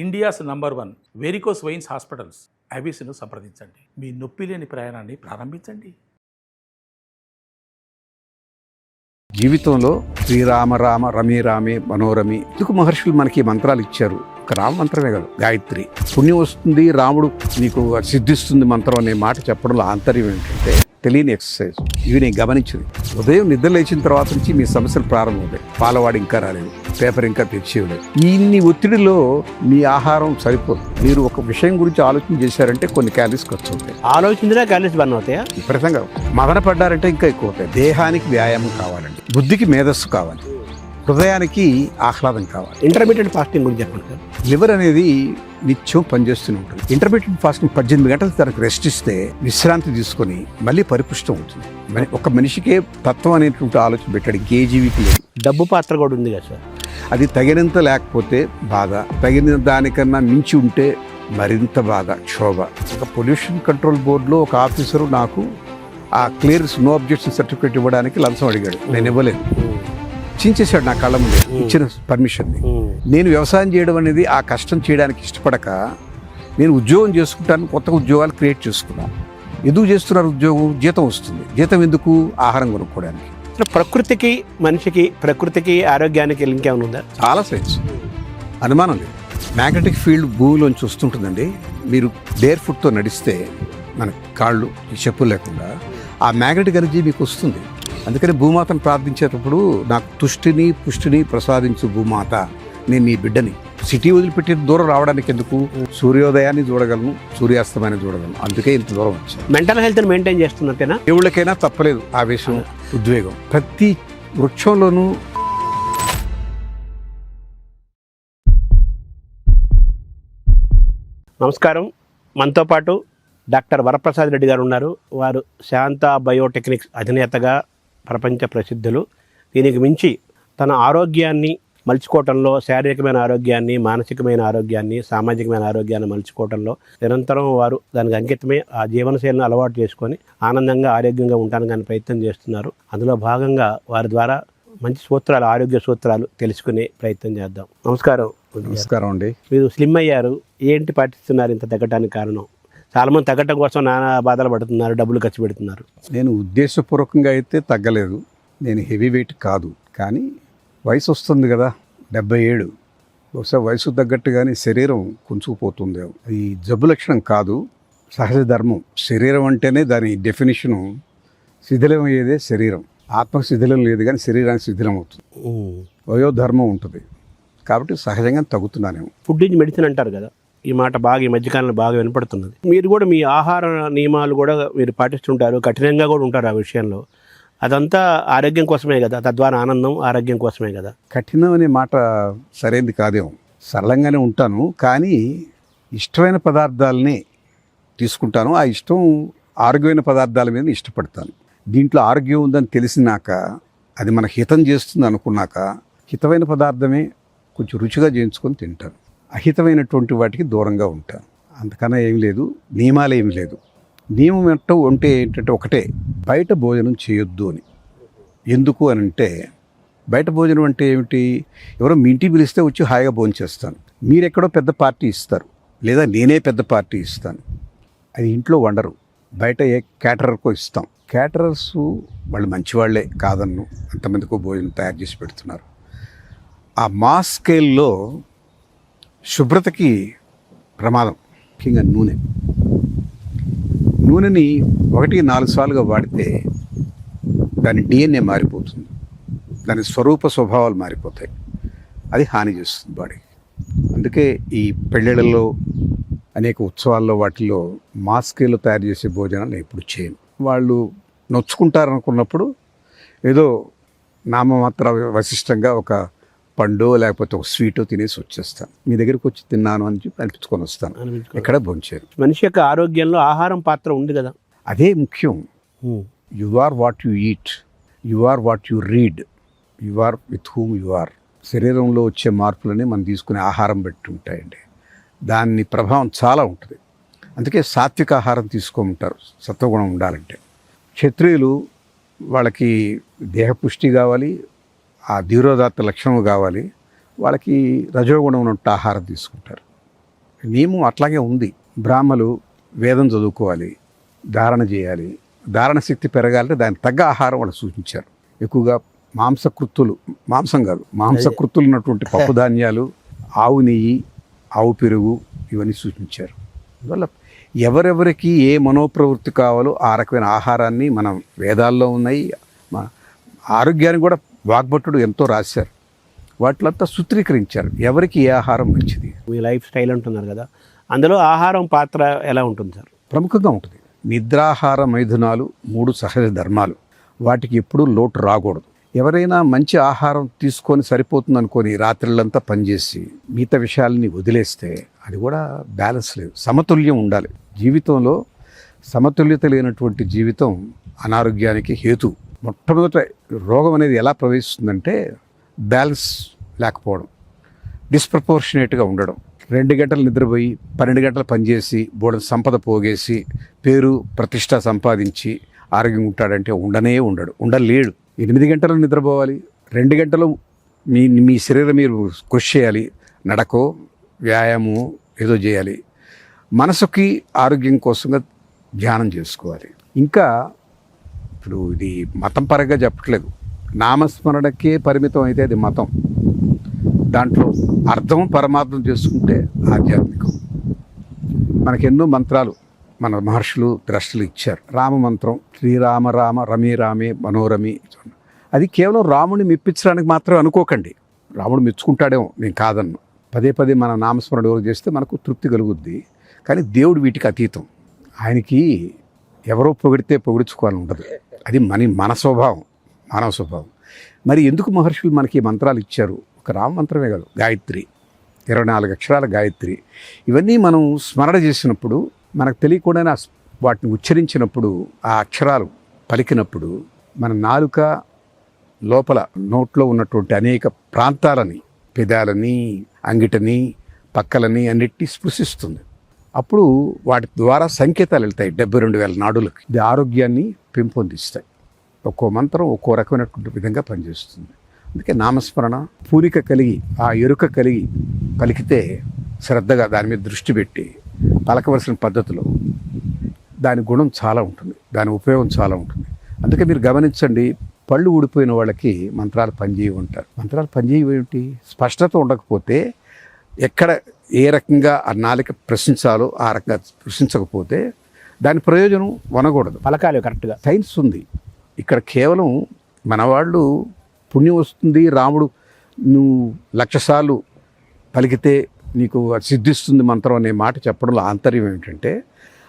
India's number 1 varicose veins hospitals ఐబీసీను సంప్రదించండి. మీ నొప్పి లేని ప్రయాణాన్ని ప్రారంభించండి. జీవితంలో శ్రీరామ రామ రమే రామే మనోరమి ఎందుకు మహర్షులు మనకి మంత్రాలు ఇచ్చారు? ఒక రామ మంత్రమే కాదు, గాయత్రి. పుణ్యం వస్తుంది, రాముడు నీకు సిద్ధిస్తుంది మంత్రం అనే మాట చెప్పడంలో ఆంతర్యం ఏంటంటే తెలియని ఎక్సర్సైజ్. ఇవి నేను గమనించింది. ఉదయం నిద్ర లేచిన తర్వాత నుంచి మీ సమస్యలు ప్రారంభమవుతాయి. పాలవాడు ఇంకా రాలేదు, పేపర్ ఇంకా తెచ్చేయలేదు. ఇన్ని ఒత్తిడిలో మీ ఆహారం సరిపోదు. మీరు ఒక విషయం గురించి ఆలోచన చేశారంటే కొన్ని క్యాలరీస్ ఖర్చు అవుతాయి. ఆలోచించినా క్యాలరీస్ బర్న్ అవుతాయా? విపరీతంగా మదన పడ్డారంటే ఇంకా ఎక్కువ అవుతాయి. దేహానికి వ్యాయామం కావాలండి, బుద్ధికి మేధస్సు కావాలి, హృదయానికి ఆహ్లాదం కావాలి. ఇంటర్మీడియట్ ఫాస్టింగ్ గురించి చెప్పండి సార్. లివర్ అనేది నిత్యం పనిచేస్తూనే ఉంటుంది. ఇంటర్మీడియట్ ఫాస్టింగ్ 18 గంటలు తనకు రెస్ట్ ఇస్తే, విశ్రాంతి తీసుకొని మళ్ళీ పరిపుష్టం అవుతుంది. ఒక మనిషికే తత్వం అనేటువంటి ఆలోచన పెట్టాడు, ఇంకే జీవికి లేదు. డబ్బు పాత్ర కూడా ఉంది కదా సార్. అది తగినంత లేకపోతే బాధ, తగిన దానికన్నా మించి ఉంటే మరింత బాధ, క్షోభ. ఒక పొల్యూషన్ కంట్రోల్ బోర్డులో ఒక ఆఫీసరు నాకు ఆ క్లియరెన్స్ నో అబ్జెక్షన్ సర్టిఫికేట్ ఇవ్వడానికి లంచం అడిగాడు. నేను ఇవ్వలేదు. చించేశాడు నా కళ్ళ ముందే ఇచ్చిన పర్మిషన్ని. నేను వ్యవసాయం చేయడం అనేది ఆ కష్టం చేయడానికి ఇష్టపడక నేను ఉద్యోగం చేసుకుంటాను, కొత్త ఉద్యోగాలు క్రియేట్ చేసుకున్నాను. ఎందుకు చేస్తున్నారు ఉద్యోగం? జీతం వస్తుంది. జీతం ఎందుకు? ఆహారం కొనుక్కోవడానికి. ప్రకృతికి మనిషికి, ప్రకృతికి ఆరోగ్యానికి లింక్ ఏమైనా ఉందా? చాలా సైన్స్, అనుమానం లేదు. మ్యాగ్నెటిక్ ఫీల్డ్ భూమిలోంచి వస్తుంటుందండి. మీరు బేర్ ఫుట్తో నడిస్తే, మన కాళ్ళు ఈ చెప్పులు లేకుండా ఆ మ్యాగ్నెటిక్ ఎనర్జీ మీకు వస్తుంది. అందుకని భూమాతను ప్రార్థించేటప్పుడు నాకు తుష్టిని పుష్టిని ప్రసాదించు భూమాత, నేను నీ బిడ్డని. సిటీ వదిలిపెట్టి దూరం రావడానికి ఎందుకు? సూర్యోదయాన్ని చూడగలను, సూర్యాస్తమాన్ని చూడగలను. అందుకే ఇంత దూరం వచ్చాను. మెంటల్ హెల్త్ని మెయింటైన్ చేస్తున్నట్టేనా? దేవుళ్ళకైనా తప్పలేదు ఆవేశం, ఉద్వేగం. ప్రతి వృక్షంలోనూ నమస్కారం. మనతో పాటు డాక్టర్ వరప్రసాద్ రెడ్డి గారు ఉన్నారు. వారు శాంత బయోటెక్నిక్స్ అధినేతగా ప్రపంచ ప్రసిద్ధులు. దీనికి మించి తన ఆరోగ్యాన్ని మలుచుకోవటంలో, శారీరకమైన ఆరోగ్యాన్ని, మానసికమైన ఆరోగ్యాన్ని, సామాజికమైన ఆరోగ్యాన్ని మలుచుకోవటంలో నిరంతరం వారు దానికి అంకితమే ఆ జీవనశైలిని అలవాటు చేసుకొని ఆనందంగా ఆరోగ్యంగా ఉండడానికి ప్రయత్నం చేస్తున్నారు. అందులో భాగంగా వారి ద్వారా మంచి సూత్రాలు, ఆరోగ్య సూత్రాలు తెలుసుకునే ప్రయత్నం చేద్దాం. నమస్కారం. నమస్కారం అండి. మీరు స్లిమ్ అయ్యారు, ఏంటి పాటిస్తున్నారు ఇంత తగ్గటానికి కారణం? చాలామంది తగ్గటం కోసం నానా బాధలు పడుతున్నారు, డబ్బులు ఖర్చు పెడుతున్నారు. నేను ఉద్దేశపూర్వకంగా అయితే తగ్గలేదు. నేను హెవీ వెయిట్ కాదు, కానీ వయసు వస్తుంది కదా, 77. బహుశా వయసు తగ్గట్టుగానే శరీరం కుంచుకుపోతుంది. ఈ జబ్బు లక్షణం కాదు, సహజ ధర్మం. శరీరం అంటేనే దాని డెఫినేషను శిథిలం అయ్యేదే శరీరం. ఆత్మకు శిథిలం లేదు, కానీ శరీరానికి శిథిలం అవుతుంది. వయోధర్మం ఉంటుంది. కాబట్టి సహజంగా తగ్గుతున్నానేమో. ఫుడ్ నుంచి మెడిసిన్ అంటారు కదా, ఈ మాట బాగా ఈ మధ్యకాలంలో బాగా వినపడుతున్నది. మీరు కూడా మీ ఆహార నియమాలు కూడా మీరు పాటిస్తుంటారు, కఠినంగా కూడా ఉంటారు ఆ విషయంలో. అదంతా ఆరోగ్యం కోసమే కదా, తద్వారా ఆనందం ఆరోగ్యం కోసమే కదా. కఠినం అనే మాట సరైనది కాదేమో. సరళంగానే ఉంటాను, కానీ ఇష్టమైన పదార్థాలని తీసుకుంటాను. ఆ ఇష్టం ఆరోగ్యమైన పదార్థాల మీద ఇష్టపడతాను. దీంట్లో ఆరోగ్యం ఉందని తెలిసినాక, అది మన హితం చేస్తుంది అనుకున్నాక, హితమైన పదార్థమే కొంచెం రుచిగా చేయించుకొని తింటాను. అహితమైనటువంటి వాటికి దూరంగా ఉంటాను. అంతకన్నా ఏమి లేదు, నియమాలు ఏమి లేదు. నియమం అంటే ఏంటంటే ఒకటే, బయట భోజనం చేయొద్దు అని. ఎందుకు అని అంటే, బయట భోజనం అంటే ఏమిటి? ఎవరో మీ ఇంటికి పిలిస్తే వచ్చి హాయిగా భోజనం చేస్తాను. మీరెక్కడో పెద్ద పార్టీ ఇస్తారు, లేదా నేనే పెద్ద పార్టీ ఇస్తాను. అది ఇంట్లో వండరు, బయట ఏ క్యాటరర్కో ఇస్తాం. క్యాటరర్స్ వాళ్ళు మంచివాళ్లే కాదన్ను, అంతమందికో భోజనం తయారు చేసి పెడుతున్నారు. ఆ మాస్ స్కేల్లో శుభ్రతకి ప్రమాదం. ముఖ్యంగా నూనెని 1-4 సార్లుగా వాడితే దాని DNA మారిపోతుంది, దాని స్వరూప స్వభావాలు మారిపోతాయి. అది హాని చేస్తుంది బాడీకి. అందుకే ఈ పెళ్ళిళ్ళలో, అనేక ఉత్సవాల్లో, వాటిల్లో మాస్కేలో తయారు చేసే భోజనాలు ఎప్పుడు చేయను. వాళ్ళు నొచ్చుకుంటారనుకున్నప్పుడు ఏదో నామమాత్ర వశిష్టంగా ఒక పండు లేకపోతే ఒక స్వీటో తినేసి వచ్చేస్తాను. మీ దగ్గరికి వచ్చి తిన్నాను అని చెప్పి అనిపించుకొని వస్తాను. ఎక్కడ భోంచేరు. మనిషి యొక్క ఆరోగ్యంలో ఆహారం పాత్ర ఉంది కదా, అదే ముఖ్యం. You are what you eat, you are what you read, you are with whom you are. శరీరంలో వచ్చే మార్పులని మనం తీసుకునే ఆహారం బట్టి ఉంటాయండి. దాని ప్రభావం చాలా ఉంటుంది. అందుకే సాత్విక ఆహారం తీసుకోమంటారు సత్వగుణం ఉండాలంటే. క్షత్రియులు, వాళ్ళకి దేహపుష్టి కావాలి, ఆ ధీరోదాత్త లక్షణం కావాలి. వాళ్ళకి రజోగుణం ఉన్న ఆహారం తీసుకుంటారు. నియమం అట్లాగే ఉంది. బ్రాహ్మలు వేదం చదువుకోవాలి, ధారణ చేయాలి, ధారణ శక్తి పెరగాలంటే దానికి తగ్గ ఆహారం వాళ్ళు సూచించారు. ఎక్కువగా మాంసకృత్తులు ఉన్నటువంటి పప్పు ధాన్యాలు, ఆవు నెయ్యి, ఆవు పెరుగు ఇవన్నీ సూచించారు. అందువల్ల ఎవరెవరికి ఏ మనోప్రవృత్తి కావాలో ఆ రకమైన ఆహారాన్ని మనం వేదాల్లో ఉన్నాయి. ఆరోగ్యానికి కూడా వాగ్భట్టుడు ఎంతో రాశారు. వాటిలంతా సూత్రీకరించారు ఎవరికి ఏ ఆహారం మంచిది. మీ లైఫ్ స్టైల్ అంటున్నారు కదా, అందులో ఆహారం పాత్ర ఎలా ఉంటుంది సార్? ప్రముఖంగా ఉంటుంది. నిద్రాహార మైథునాలు 3 సహజ ధర్మాలు, వాటికి ఎప్పుడూ లోటు రాకూడదు. ఎవరైనా మంచి ఆహారం తీసుకొని సరిపోతుంది అనుకొని రాత్రులంతా పనిచేసి మిగతా విషయాలని వదిలేస్తే అది కూడా బ్యాలెన్స్ లేదు. సమతుల్యం ఉండాలి జీవితంలో. సమతుల్యత లేనటువంటి జీవితం అనారోగ్యానికి హేతు. మొట్టమొదట రోగం అనేది ఎలా ప్రవేశిస్తుందంటే బ్యాలెన్స్ లేకపోవడం, డిస్ప్రపోర్షనేట్గా ఉండడం. 2 గంటలు నిద్రపోయి 12 గంటలు పనిచేసి బోర్డు సంపద పోగేసి పేరు ప్రతిష్ట సంపాదించి ఆరోగ్యంగా ఉంటాడంటే ఉండలేడు. 8 గంటలు నిద్రపోవాలి, 2 గంటలు మీ శరీరం మీరు కృషి చేయాలి, నడకో వ్యాయామం ఏదో చేయాలి. మనసుకి ఆరోగ్యం కోసంగా ధ్యానం చేసుకోవాలి. ఇంకా ఇప్పుడు ఇది మతం పరంగా చెప్పట్లేదు, నామస్మరణకే పరిమితం అయితే అది మతం. దాంట్లో అర్థం పరమార్థం చేసుకుంటే ఆధ్యాత్మికం. మనకెన్నో మంత్రాలు మన మహర్షులు ద్రష్టలు ఇచ్చారు. రామ మంత్రం, శ్రీరామ రామ రమే రామే మనోరమి. అది కేవలం రాముడిని మెప్పించడానికి మాత్రమే అనుకోకండి. రాముడు మెచ్చుకుంటాడేమో, నేను కాదన్ను. పదే పదే మన నామస్మరణ చేస్తే మనకు తృప్తి కలుగుద్ది. కానీ దేవుడు వీటికి అతీతం. ఆయనకి ఎవరో పొగిడితే పొగిడించుకోవాలని ఉండదు. అది మన స్వభావం, మానవ స్వభావం. మరి ఎందుకు మహర్షులు మనకి మంత్రాలు ఇచ్చారు? ఒక రామ మంత్రమే కాదు, గాయత్రి, 24 అక్షరాల గాయత్రి. ఇవన్నీ మనం స్మరణ చేసినప్పుడు, మనకు తెలియకుండానే వాటిని ఉచ్చరించినప్పుడు, ఆ అక్షరాలు పలికినప్పుడు మన నాలుక లోపల నోట్లో ఉన్నటువంటి అనేక ప్రాంతాలని, పెదాలని, అంగిటని, పక్కలని అన్నిటినీ స్పృశిస్తుంది. అప్పుడు వాటి ద్వారా సంకేతాలు వెళ్తాయి 72,000 నాడులకు. ఇది ఆరోగ్యాన్ని పెంపొందిస్తాయి. ఒక్కో మంత్రం ఒక్కో రకమైనటువంటి విధంగా పనిచేస్తుంది. అందుకే నామస్మరణ పూరిక కలిగి, ఆ ఎరుక కలిగి పలికితే, శ్రద్ధగా దాని మీద దృష్టి పెట్టి పలకవలసిన పద్ధతిలో దాని గుణం చాలా ఉంటుంది, దాని ఉపయోగం చాలా ఉంటుంది. అందుకే మీరు గమనించండి, పళ్ళు ఊడిపోయిన వాళ్ళకి మంత్రాలు పనిచేయవు అంటారు. మంత్రాలు పనిచేయవు ఏమిటి? స్పష్టత ఉండకపోతే, ఎక్కడ ఏ రకంగా ఆ నాలిక ప్రశ్నించాలో ఆ రకంగా ప్రశ్నించకపోతే దాని ప్రయోజనం వనకూడదు. పలకాలి కరెక్ట్గా. సైన్స్ ఉంది ఇక్కడ. కేవలం మనవాళ్ళు పుణ్యం వస్తుంది, రాముడు నువ్వు 1,00,000 సార్లు పలికితే నీకు సిద్ధిస్తుంది మంత్రం అనే మాట చెప్పడంలో ఆంతర్యం ఏమిటంటే,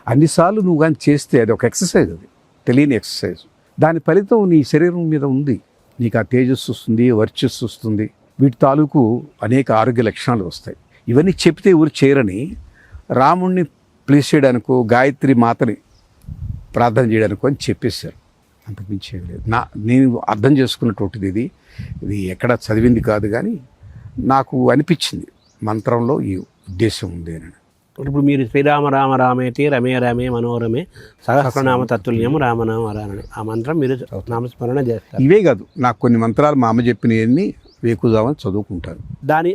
అన్నిసార్లు నువ్వు కానీ చేస్తే అది ఒక ఎక్సర్సైజ్, అది తెలియని ఎక్సర్సైజ్. దాని ఫలితం నీ శరీరం మీద ఉంది. నీకు ఆ తేజస్సు వస్తుంది, వర్చస్సు వస్తుంది. వీటి తాలూకు అనేక ఆరోగ్య లక్షణాలు వస్తాయి. ఇవన్నీ చెప్తే ఊరు చేయరని రాముణ్ణి ప్లీజ్ చేయడానికో, గాయత్రి మాతని ప్రార్థన చేయడానికో అని చెప్పేశారు. అంతకుమించి చేయలేదు. నేను అర్థం చేసుకున్నటువంటిది ఇది ఎక్కడ చదివింది కాదు, కానీ నాకు అనిపించింది మంత్రంలో ఈ ఉద్దేశం ఉంది అని. ఇప్పుడు మీరు శ్రీరామ రామ రామేతి రమే రమే మనోరమే సహస్రనామ తత్తుల్యం రామనామ రానని ఆ మంత్రం మీరు నామస్మరణ చేస్తారు. ఇవే కాదు, నాకు కొన్ని మంత్రాలు మా అమ్మ చెప్పినవన్నీ వేకుజామని చదువుకుంటాను.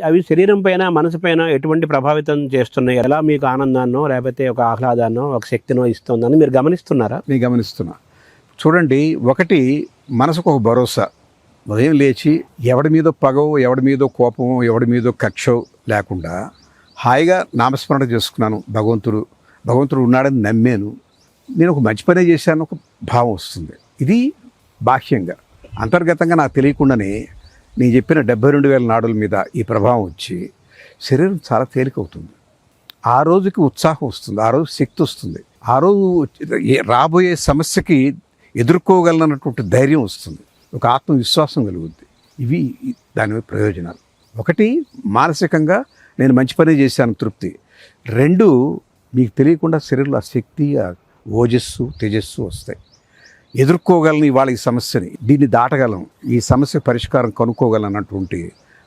అవి శరీరం పైన, మనసు పైన ఎటువంటి ప్రభావితం చేస్తున్నాయి? ఎలా మీకు ఆనందాన్నో లేకపోతే ఒక ఆహ్లాదాన్నో ఒక శక్తినో ఇస్తుందని మీరు గమనిస్తున్నారా? నేను గమనిస్తున్నా. చూడండి, ఒకటి మనసుకు ఒక భరోసా. ఉదయం లేచి ఎవడి మీదో పగో, ఎవడి మీదో కోపమో, ఎవడి మీదో కక్షో లేకుండా హాయిగా నామస్మరణ చేసుకున్నాను. భగవంతుడు ఉన్నాడని నమ్మాను, నేను ఒక మంచి పనే చేశాను, ఒక భావం వస్తుంది. ఇది బాహ్యంగా. అంతర్గతంగా నాకు తెలియకుండానే నేను చెప్పిన 72,000 నాడుల మీద ఈ ప్రభావం వచ్చి శరీరం చాలా తేలికవుతుంది. ఆ రోజుకి ఉత్సాహం వస్తుంది, ఆ రోజు శక్తి వస్తుంది, ఆ రోజు రాబోయే సమస్యకి ఎదుర్కోగలనటువంటి ధైర్యం వస్తుంది, ఒక ఆత్మవిశ్వాసం కలుగుద్ది. ఇవి దాని ప్రయోజనాలు. ఒకటి, మానసికంగా నేను మంచి పని చేశాను తృప్తి. 2, మీకు తెలియకుండా శరీరంలో ఆ శక్తి, ఆ ఓజస్సు, తేజస్సు వస్తాయి. ఎదుర్కోగలను ఇవాళ ఈ సమస్యని, దీన్ని దాటగలను, ఈ సమస్య పరిష్కారం కనుక్కోగలను అన్నటువంటి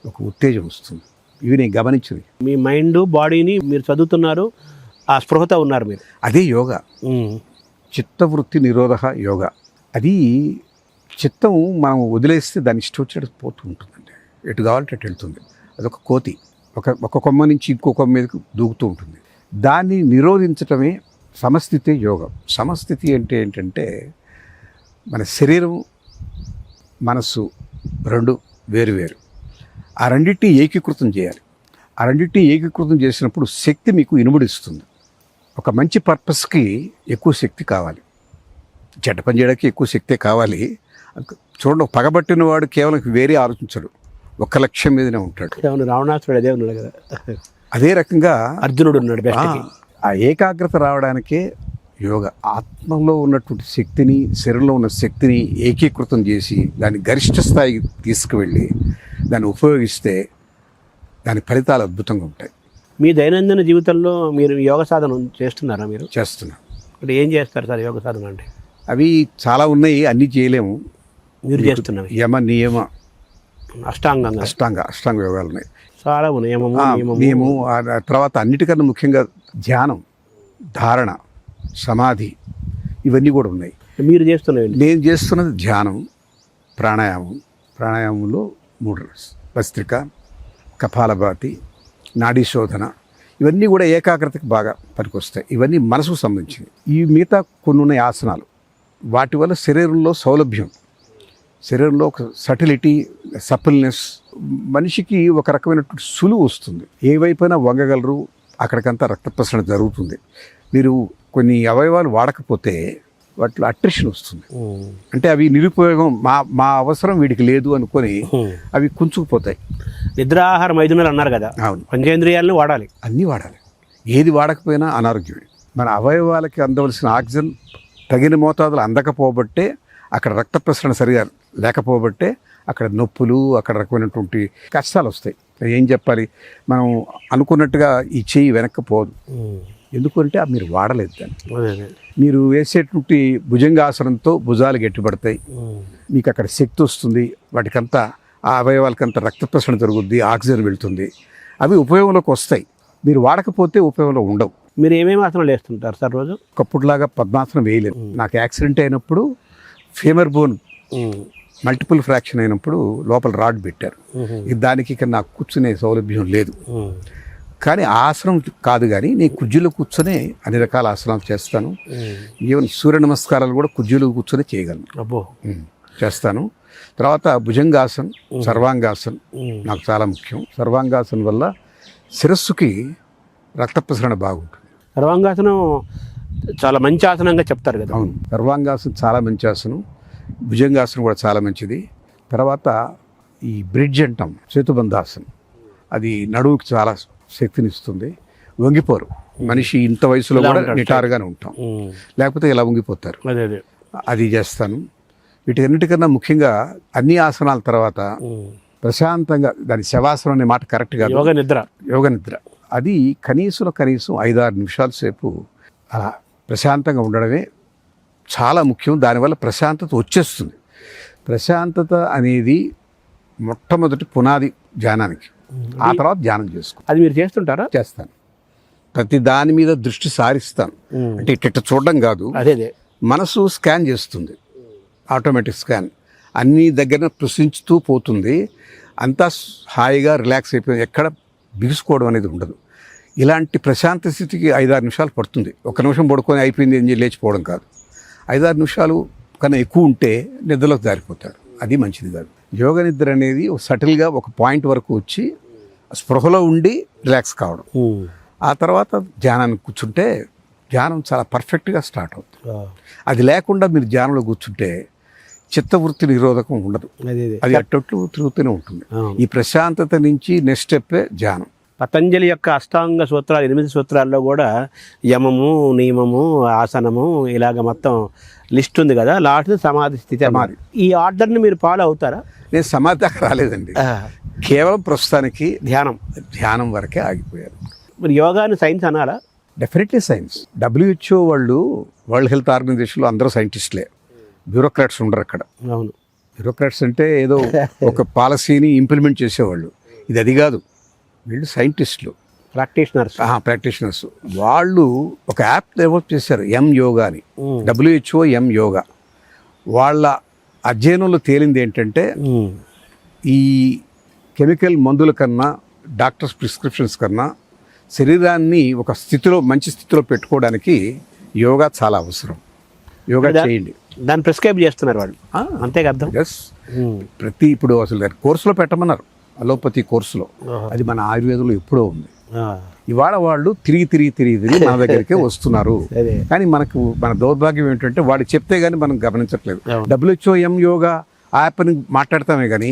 ఒక ఉత్తేజం వస్తుంది. ఇవి నేను గమనించింది. మీ మైండ్ బాడీని మీరు చదువుతున్నారు, ఆ స్పృహత ఉన్నారు మీరు. అదే యోగా. చిత్తవృత్తి నిరోధ యోగా. అది చిత్తం మనం వదిలేస్తే దాని ఇష్టం వచ్చేటట్టు పోతూ ఉంటుందండి, ఎటు కావాలంటే అటు వెళ్తుంది. అదొక కోతి, ఒక కొమ్మ నుంచి ఇంకో కొమ్మ మీదకి దూకుతూ ఉంటుంది. దాన్ని నిరోధించటమే సమస్థితి యోగం. సమస్థితి అంటే ఏంటంటే మన శరీరం మనస్సు రెండు వేరు. ఆ రెండింటిని ఏకీకృతం చేయాలి. ఆ రెండింటిని ఏకీకృతం చేసినప్పుడు శక్తి మీకు ఇనుముడిస్తుంది. ఒక మంచి పర్పస్కి ఎక్కువ శక్తి కావాలి, చెడ్డ పని చేయడానికి ఎక్కువ శక్తే కావాలి. చూడండి, పగబట్టిన వాడు కేవలం వేరే ఆలోచించడు, ఒక్క లక్ష్యం మీదనే ఉంటాడు. రావణాసురుడు అదే ఉన్నాడు కదా, అదే రకంగా అర్జునుడు ఉన్నాడు. ఆ ఏకాగ్రత రావడానికే యోగ. ఆత్మలో ఉన్నటువంటి శక్తిని, శరీరంలో ఉన్న శక్తిని ఏకీకృతం చేసి దాన్ని గరిష్ట స్థాయికి తీసుకువెళ్ళి దాన్ని ఉపయోగిస్తే దాని ఫలితాలు అద్భుతంగా ఉంటాయి. మీ దైనందిన జీవితంలో మీరు యోగ సాధన చేస్తున్నారా? మీరు చేస్తున్నాం. అంటే ఏం చేస్తారు సార్ యోగ సాధన అంటే? అవి చాలా ఉన్నాయి, అన్నీ చేయలేము. మీరు చేస్తున్నవి యమ నియమ అష్టాంగ యోగాలు ఉన్నాయి, చాలా ఉన్నాయి. నియమము, ఆ తర్వాత అన్నిటికన్నా ముఖ్యంగా ధ్యానం, ధారణ, సమాధి, ఇవన్నీ కూడా ఉన్నాయి. మీరు చేస్తున్నవి? నేను చేస్తున్నది ధ్యానం, ప్రాణాయామంలో 3 భస్త్రిక, కపాలభాతి, నాడీ శోధన, ఇవన్నీ కూడా ఏకాగ్రతకు బాగా పనికొస్తాయి. ఇవన్నీ మనసుకు సంబంధించినవి. ఈ మిగతా కొన్ని ఉన్నాయి ఆసనాలు, వాటి వల్ల శరీరంలో సౌలభ్యం, శరీరంలో ఒక సటిలిటీ, సపుల్నెస్, మనిషికి ఒక రకమైనటువంటి సులువు వస్తుంది. ఏ వైపైనా వంగగలరు, అక్కడికంతా రక్త ప్రసరణ జరుగుతుంది. మీరు కొన్ని అవయవాలు వాడకపోతే వాటిలో అట్రిషన్ వస్తుంది, అంటే అవి నిరుపయోగం, మా అవసరం వీడికి లేదు అనుకొని అవి కుంచుకుపోతాయి. నిద్రాహారం 5 నెలలు అన్నారు కదా, అవును, పంచేంద్రియాలను వాడాలి, అన్నీ వాడాలి. ఏది వాడకపోయినా అనారోగ్యమే. మన అవయవాలకి అందవలసిన ఆక్సిజన్ తగిన మోతాదులు అందకపోబట్టే, అక్కడ రక్త ప్రసరణ సరిగా లేకపోబట్టే అక్కడ నొప్పులు, అక్కడ రకమైనటువంటి కష్టాలు వస్తాయి. ఏం చెప్పాలి, మనం అనుకున్నట్టుగా ఈ చెయ్యి వెనక్కి పోదు. ఎందుకంటే మీరు వాడలేదు దాన్ని. మీరు వేసేటువంటి భుజంగాసనంతో భుజాలు గట్టిపడతాయి, మీకు అక్కడ శక్తి వస్తుంది, వాటికంతా ఆ అవయవాలకంతా రక్త ప్రసరణ జరుగుద్ది, ఆక్సిజన్ వెళ్తుంది, అవి ఉపయోగంలోకి వస్తాయి. మీరు వాడకపోతే ఉపయోగంలో ఉండవు. మీరు ఏమేమి ఆసనాలు వేస్తుంటారు సార్ రోజు? ఒకప్పుడులాగా పద్మాసనం వేయలేదు. నాకు యాక్సిడెంట్ అయినప్పుడు ఫేమర్ బోన్ మల్టిపుల్ ఫ్రాక్షన్ అయినప్పుడు లోపల రాడ్ పెట్టారు. దానికి ఇక నాకు కూర్చునే సౌలభ్యం లేదు. కానీ ఆసనం కాదు, కానీ నేను కుర్జీలో కూర్చొని అన్ని రకాల ఆసనాలు చేస్తాను. ఈవెన్ సూర్య నమస్కారాలు కూడా కుర్జీలో కూర్చొని చేయగలను. అబ్బో, చేస్తాను. తర్వాత భుజంగాసన్, సర్వాంగాసన్ నాకు చాలా ముఖ్యం. సర్వాంగాసన్ వల్ల శిరస్సుకి రక్త ప్రసరణ బాగుంటుంది. సర్వాంగాసనం చాలా మంచి ఆసనంగా చెప్తారు కదా. అవును, సర్వాంగాసనం చాలా మంచి ఆసనం, భుజంగాసనం కూడా చాలా మంచిది. తర్వాత ఈ బ్రిడ్జ్ అంటాం, సేతుబంధాసనం, అది నడువుకి చాలా శక్తినిస్తుంది. వంగిపోరు, మనిషి ఇంత వయసులో కూడా నిటారుగానే ఉంటాం, లేకపోతే ఇలా వంగిపోతారు. అది చేస్తాను. వీటన్నిటికన్నా ముఖ్యంగా అన్ని ఆసనాల తర్వాత ప్రశాంతంగా, దాని శవాసనం అనే మాట కరెక్ట్ కాదు, యోగ నిద్ర, అది కనీసం 5-6 నిమిషాల సేపు అలా ప్రశాంతంగా ఉండడమే చాలా ముఖ్యం. దానివల్ల ప్రశాంతత వచ్చేస్తుంది. ప్రశాంతత అనేది మొట్టమొదటి పునాది ధ్యానానికి. ఆ తర్వాత ధ్యానం చేసుకో. అది మీరు చేస్తుంటారా? చేస్తాను. ప్రతి దాని మీద దృష్టి సారిస్తాను. అంటే ఇట్ట చూడడం కాదు, అదే మనసు స్కాన్ చేస్తుంది, ఆటోమేటిక్ స్కాన్, అన్ని దగ్గర ప్రశ్నించుతూ పోతుంది. అంతా హాయిగా రిలాక్స్ అయిపోయింది, ఎక్కడ బిగుసుకోవడం అనేది ఉండదు. ఇలాంటి ప్రశాంత స్థితికి 5-6 నిమిషాలు పడుతుంది. 1 నిమిషం పడుకొని అయిపోయింది అని లేచిపోవడం కాదు. 5-6 నిమిషాలు కన్నా ఎక్కువ ఉంటే నిద్రలోకి జారిపోతాడు, అది మంచిది కాదు. యోగ నిద్ర అనేది సటిల్గా ఒక పాయింట్ వరకు వచ్చి స్పృహలో ఉండి రిలాక్స్ కావడం. ఆ తర్వాత ధ్యానానికి కూర్చుంటే ధ్యానం చాలా పర్ఫెక్ట్గా స్టార్ట్ అవుతుంది. అది లేకుండా మీరు ధ్యానంలో కూర్చుంటే చిత్తవృత్తి నిరోధకం ఉండదు, అది అట్టట్లు తిరుగుతూనే ఉంటుంది. ఈ ప్రశాంతత నుంచి నెక్స్ట్ స్టెప్పే ధ్యానం. పతంజలి యొక్క అష్టాంగ సూత్రాలు 8 సూత్రాల్లో కూడా యమము, నియమము, ఆసనము, ఇలాగ మొత్తం లిస్ట్ ఉంది కదా. లాస్ట్ సమాధి స్థితి. సమాధి, ఈ ఆర్డర్ని మీరు ఫాలో అవుతారా? నేను సమాధి దాకా రాలేదండి, కేవలం ప్రస్తుతానికి ధ్యానం వరకే ఆగిపోయారు. మరి యోగాని సైన్స్ అనాలా? Definitely science. WHO వాళ్ళు, వరల్డ్ హెల్త్ ఆర్గనైజేషన్లో అందరూ సైంటిస్టులే, బ్యూరోక్రాట్స్ ఉండరు అక్కడ. అవును, బ్యూరోక్రాట్స్ అంటే ఏదో ఒక పాలసీని ఇంప్లిమెంట్ చేసేవాళ్ళు, అది కాదు. వీళ్ళు సైంటిస్టులు, ప్రాక్టీషనర్స్. వాళ్ళు ఒక యాప్ డెవలప్ చేశారు, ఎం యోగా అని. WHO ఎం యోగా. వాళ్ళ అధ్యయనంలో తేలింది ఏంటంటే, ఈ కెమికల్ మందుల కన్నా, డాక్టర్స్ ప్రిస్క్రిప్షన్స్ కన్నా శరీరాన్ని ఒక స్థితిలో మంచి స్థితిలో పెట్టుకోవడానికి యోగా చాలా అవసరం. యోగా చేయండి. దాన్ని ప్రిస్క్రైబ్ చేస్తున్నారు వాళ్ళు, అంతే అర్థం. ఎస్, ప్రతి ఇప్పుడు అసలు కోర్సులో పెట్టమన్నారు, అలోపతి కోర్సులో. అది మన ఆయుర్వేదంలో ఎప్పుడో ఉంది. ఇవాళ వాళ్ళు తిరిగి మన దగ్గరికే వస్తున్నారు. కానీ మన దౌర్భాగ్యం ఏంటంటే వాడు చెప్తే గానీ మనం గమనించట్లేదు. WHO యోగా యాప్ అని మాట్లాడతామే కానీ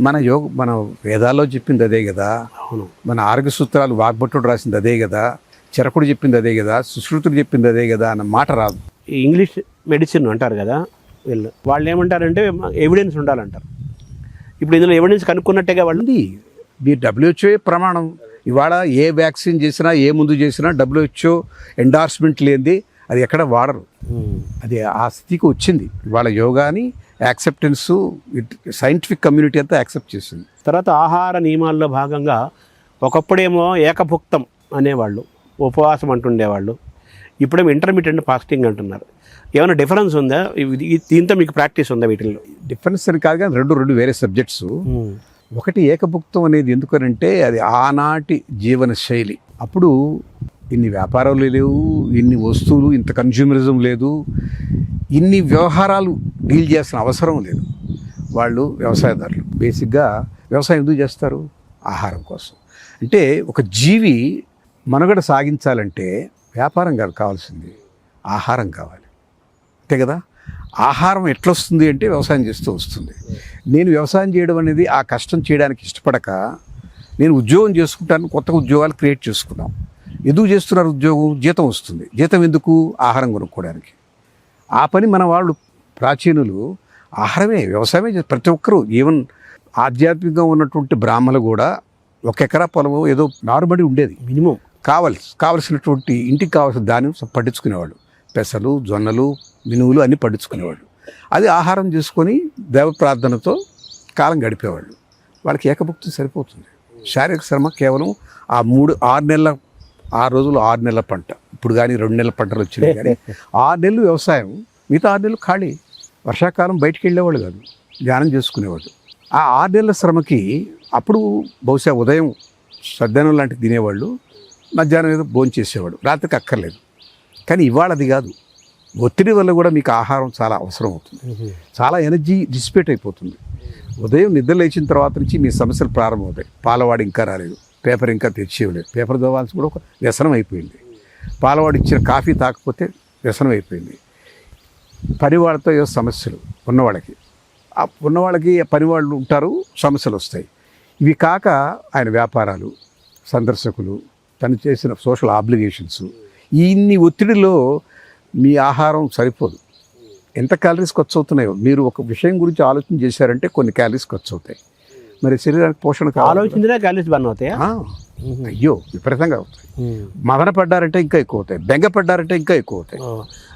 మన వేదాల్లో చెప్పింది అదే కదా, మన ఆరోగ్య సూత్రాలు వాగ్భట్టుడు రాసింది అదే కదా, చరకుడు చెప్పింది అదే కదా, సుశ్రుతుడు చెప్పింది అదే కదా అన్న మాట రాదు. ఇంగ్లీష్ మెడిసిన్ అంటారు కదా వాళ్ళు ఏమంటారంటే ఎవిడెన్స్ ఉండాలంటారు. ఇప్పుడు ఇందులో ఎవిడెన్స్ కనుక్కున్నట్టేగా వాళ్ళు. మీరు WHO ప్రమాణం. ఇవాళ ఏ వ్యాక్సిన్ చేసినా ఏ ముందు చేసినా WHO ఎండార్స్మెంట్ లేనిది అది ఎక్కడ వాడరు. అది ఆ స్థితికి వచ్చింది. ఇవాళ యోగాని యాక్సెప్టెన్స్ సైంటిఫిక్ కమ్యూనిటీ అంతా యాక్సెప్ట్ చేసింది. తర్వాత ఆహార నియమాల్లో భాగంగా ఒకప్పుడేమో ఏకభుక్తం అనేవాళ్ళు, ఉపవాసం అంటుండేవాళ్ళు. ఇప్పుడేమో ఇంటర్మీడియట్ ఫాస్టింగ్ అంటున్నారు. ఏమైనా డిఫరెన్స్ ఉందా? దీంతో మీకు ప్రాక్టీస్ ఉందా వీటిల్లో? డిఫరెన్స్ అని కాదు కానీ రెండు వేరే సబ్జెక్ట్స్. ఒకటి ఏకభుక్తం అనేది ఎందుకనంటే అది ఆనాటి జీవన శైలి. అప్పుడు ఇన్ని వ్యాపారాలు లేవు, ఇన్ని వస్తువులు, ఇంత కన్జ్యూమరిజం లేదు, ఇన్ని వ్యవహారాలు డీల్ చేయాల్సిన అవసరం లేదు. వాళ్ళు వ్యవసాయదారులు. బేసిక్గా వ్యవసాయం ఎందుకు చేస్తారు? ఆహారం కోసం. అంటే ఒక జీవి మనుగడ సాగించాలంటే వ్యాపారం కాదు కావాల్సింది, ఆహారం కావాలి. అంతే కదా. ఆహారం ఎట్లొస్తుంది అంటే వ్యవసాయం చేస్తూ వస్తుంది. నేను వ్యవసాయం చేయడం అనేది ఆ కష్టం చేయడానికి ఇష్టపడక నేను ఉద్యోగం చేసుకుంటాను, కొత్త ఉద్యోగాలు క్రియేట్ చేసుకున్నాం. ఎందుకు చేస్తున్నారు ఉద్యోగం? జీతం వస్తుంది. జీతం ఎందుకు? ఆహారం కొనుక్కోవడానికి. ఆ పని మన వాళ్ళు ప్రాచీనులు ఆహారమే, వ్యవసాయమే. ప్రతి ఒక్కరూ ఈవెన్ ఆధ్యాత్మికంగా ఉన్నటువంటి బ్రాహ్మణులు కూడా 1 ఎకరా పొలం ఏదో నారుబడి ఉండేది. మినిమం కావలసినటువంటి ఇంటికి కావాల్సిన ధాన్యం పట్టించుకునేవాళ్ళు. పెసలు, జొన్నలు, మినువులు అన్నీ పట్టించుకునేవాళ్ళు. అది ఆహారం చేసుకొని దేవ ప్రార్థనతో కాలం గడిపేవాళ్ళు. వాళ్ళకి ఏకభుక్తి సరిపోతుంది. శారీరక శ్రమ కేవలం ఆ 6 రోజులు 6 నెలల పంట. ఇప్పుడు కానీ 2 నెలల పంటలు వచ్చినాయి కానీ 6 నెలలు వ్యవసాయం, మిగతా 6 నెలలు ఖాళీ. వర్షాకాలం బయటికి వెళ్ళేవాళ్ళు కాదు, ధ్యానం చేసుకునేవాళ్ళు. ఆ 6 నెలల శ్రమకి అప్పుడు బహుశా ఉదయం సద్దనం లాంటివి తినేవాళ్ళు, మధ్యాహ్నం ఏదో భోజనం చేసేవాడు, రాత్రికి అక్కర్లేదు. కానీ ఇవాళ అది కాదు. ఒత్తిడి వల్ల కూడా మీకు ఆహారం చాలా అవసరం అవుతుంది. చాలా ఎనర్జీ డిసిపేట్ అయిపోతుంది. ఉదయం నిద్ర లేచిన తర్వాత నుంచి మీ సమస్యలు ప్రారంభమవుతాయి. పాలవాడు ఇంకా రాలేదు, పేపర్ ఇంకా తెచ్చేయలేదు, పేపర్ చదవాల్సి కూడా ఒక వ్యసనం అయిపోయింది. పాలవాడు ఇచ్చిన కాఫీ తాకపోతే వ్యసనం అయిపోయింది. పనివాళ్ళతో ఏదో సమస్యలు ఉన్నవాళ్ళకి పనివాళ్ళు ఉంటారు, సమస్యలు వస్తాయి. ఇవి కాక ఆయన వ్యాపారాలు, సందర్శకులు, తను చేసిన సోషల్ ఆబ్లిగేషన్స్, ఇన్ని ఒత్తిడిలో మీ ఆహారం సరిపోదు. ఎంత క్యాలరీస్ ఖర్చు అవుతున్నాయో మీరు ఒక విషయం గురించి ఆలోచన చేశారంటే కొన్ని క్యాలరీస్ ఖర్చు అవుతాయి. మరి శరీరానికి పోషణ ఆలోచించినా క్యాలరీస్ బర్న్ అవుతాయా? అయ్యో విపరీతంగా అవుతాయి. మదన పడ్డారంటే ఇంకా ఎక్కువ అవుతాయి, బెంగ పడ్డారంటే ఇంకా ఎక్కువ అవుతాయి,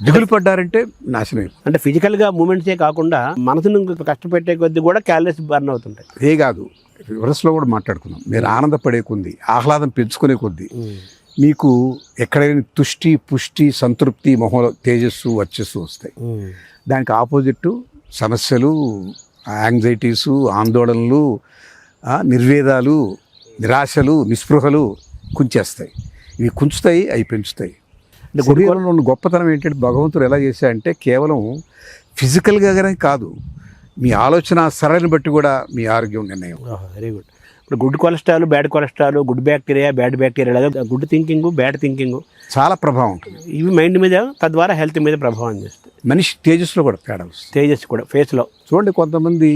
దిగులు పడ్డారంటే నాశనం అయిపోతుంది. అంటే ఫిజికల్గా మూమెంట్సే కాకుండా మనసును కష్టపెట్టే కొద్దీ కూడా క్యాలరీస్ బర్న్ అవుతుంటాయి. అదే కాదు, రివర్స్లో కూడా మాట్లాడుకున్నాం. మీరు ఆనందపడే కొద్దీ, ఆహ్లాదం పెంచుకునే కొద్దీ మీకు ఎక్కడైనా తుష్టి, పుష్టి, సంతృప్తి, మొహంలో తేజస్సు, వర్చస్సు వస్తాయి. దానికి ఆపోజిట్ సమస్యలు, యాంగ్జైటీసు, ఆందోళనలు, నిర్వేదాలు, నిరాశలు, నిస్పృహలు కుంచేస్తాయి. ఇవి కుంచుతాయి, అవి పెంచుతాయి. శరీరంలో ఉన్న గొప్పతనం ఏంటంటే భగవంతుడు ఎలా చేశాడంటే కేవలం ఫిజికల్గానే కాదు, మీ ఆలోచన సరళిని బట్టి కూడా మీ ఆరోగ్యం నిర్ణయం. Very good. ఇప్పుడు good cholesterol, bad cholesterol, good bacteria, bad bacteria, good thinking, bad thinking, చాలా ప్రభావం ఉంటుంది. ఇవి మైండ్ మీద, తద్వారా హెల్త్ మీద ప్రభావం చేస్తాయి. మనిషి తేజస్సులో కూడా తేడా వస్తుంది. తేజస్సు కూడా ఫేస్లో చూడండి, కొంతమంది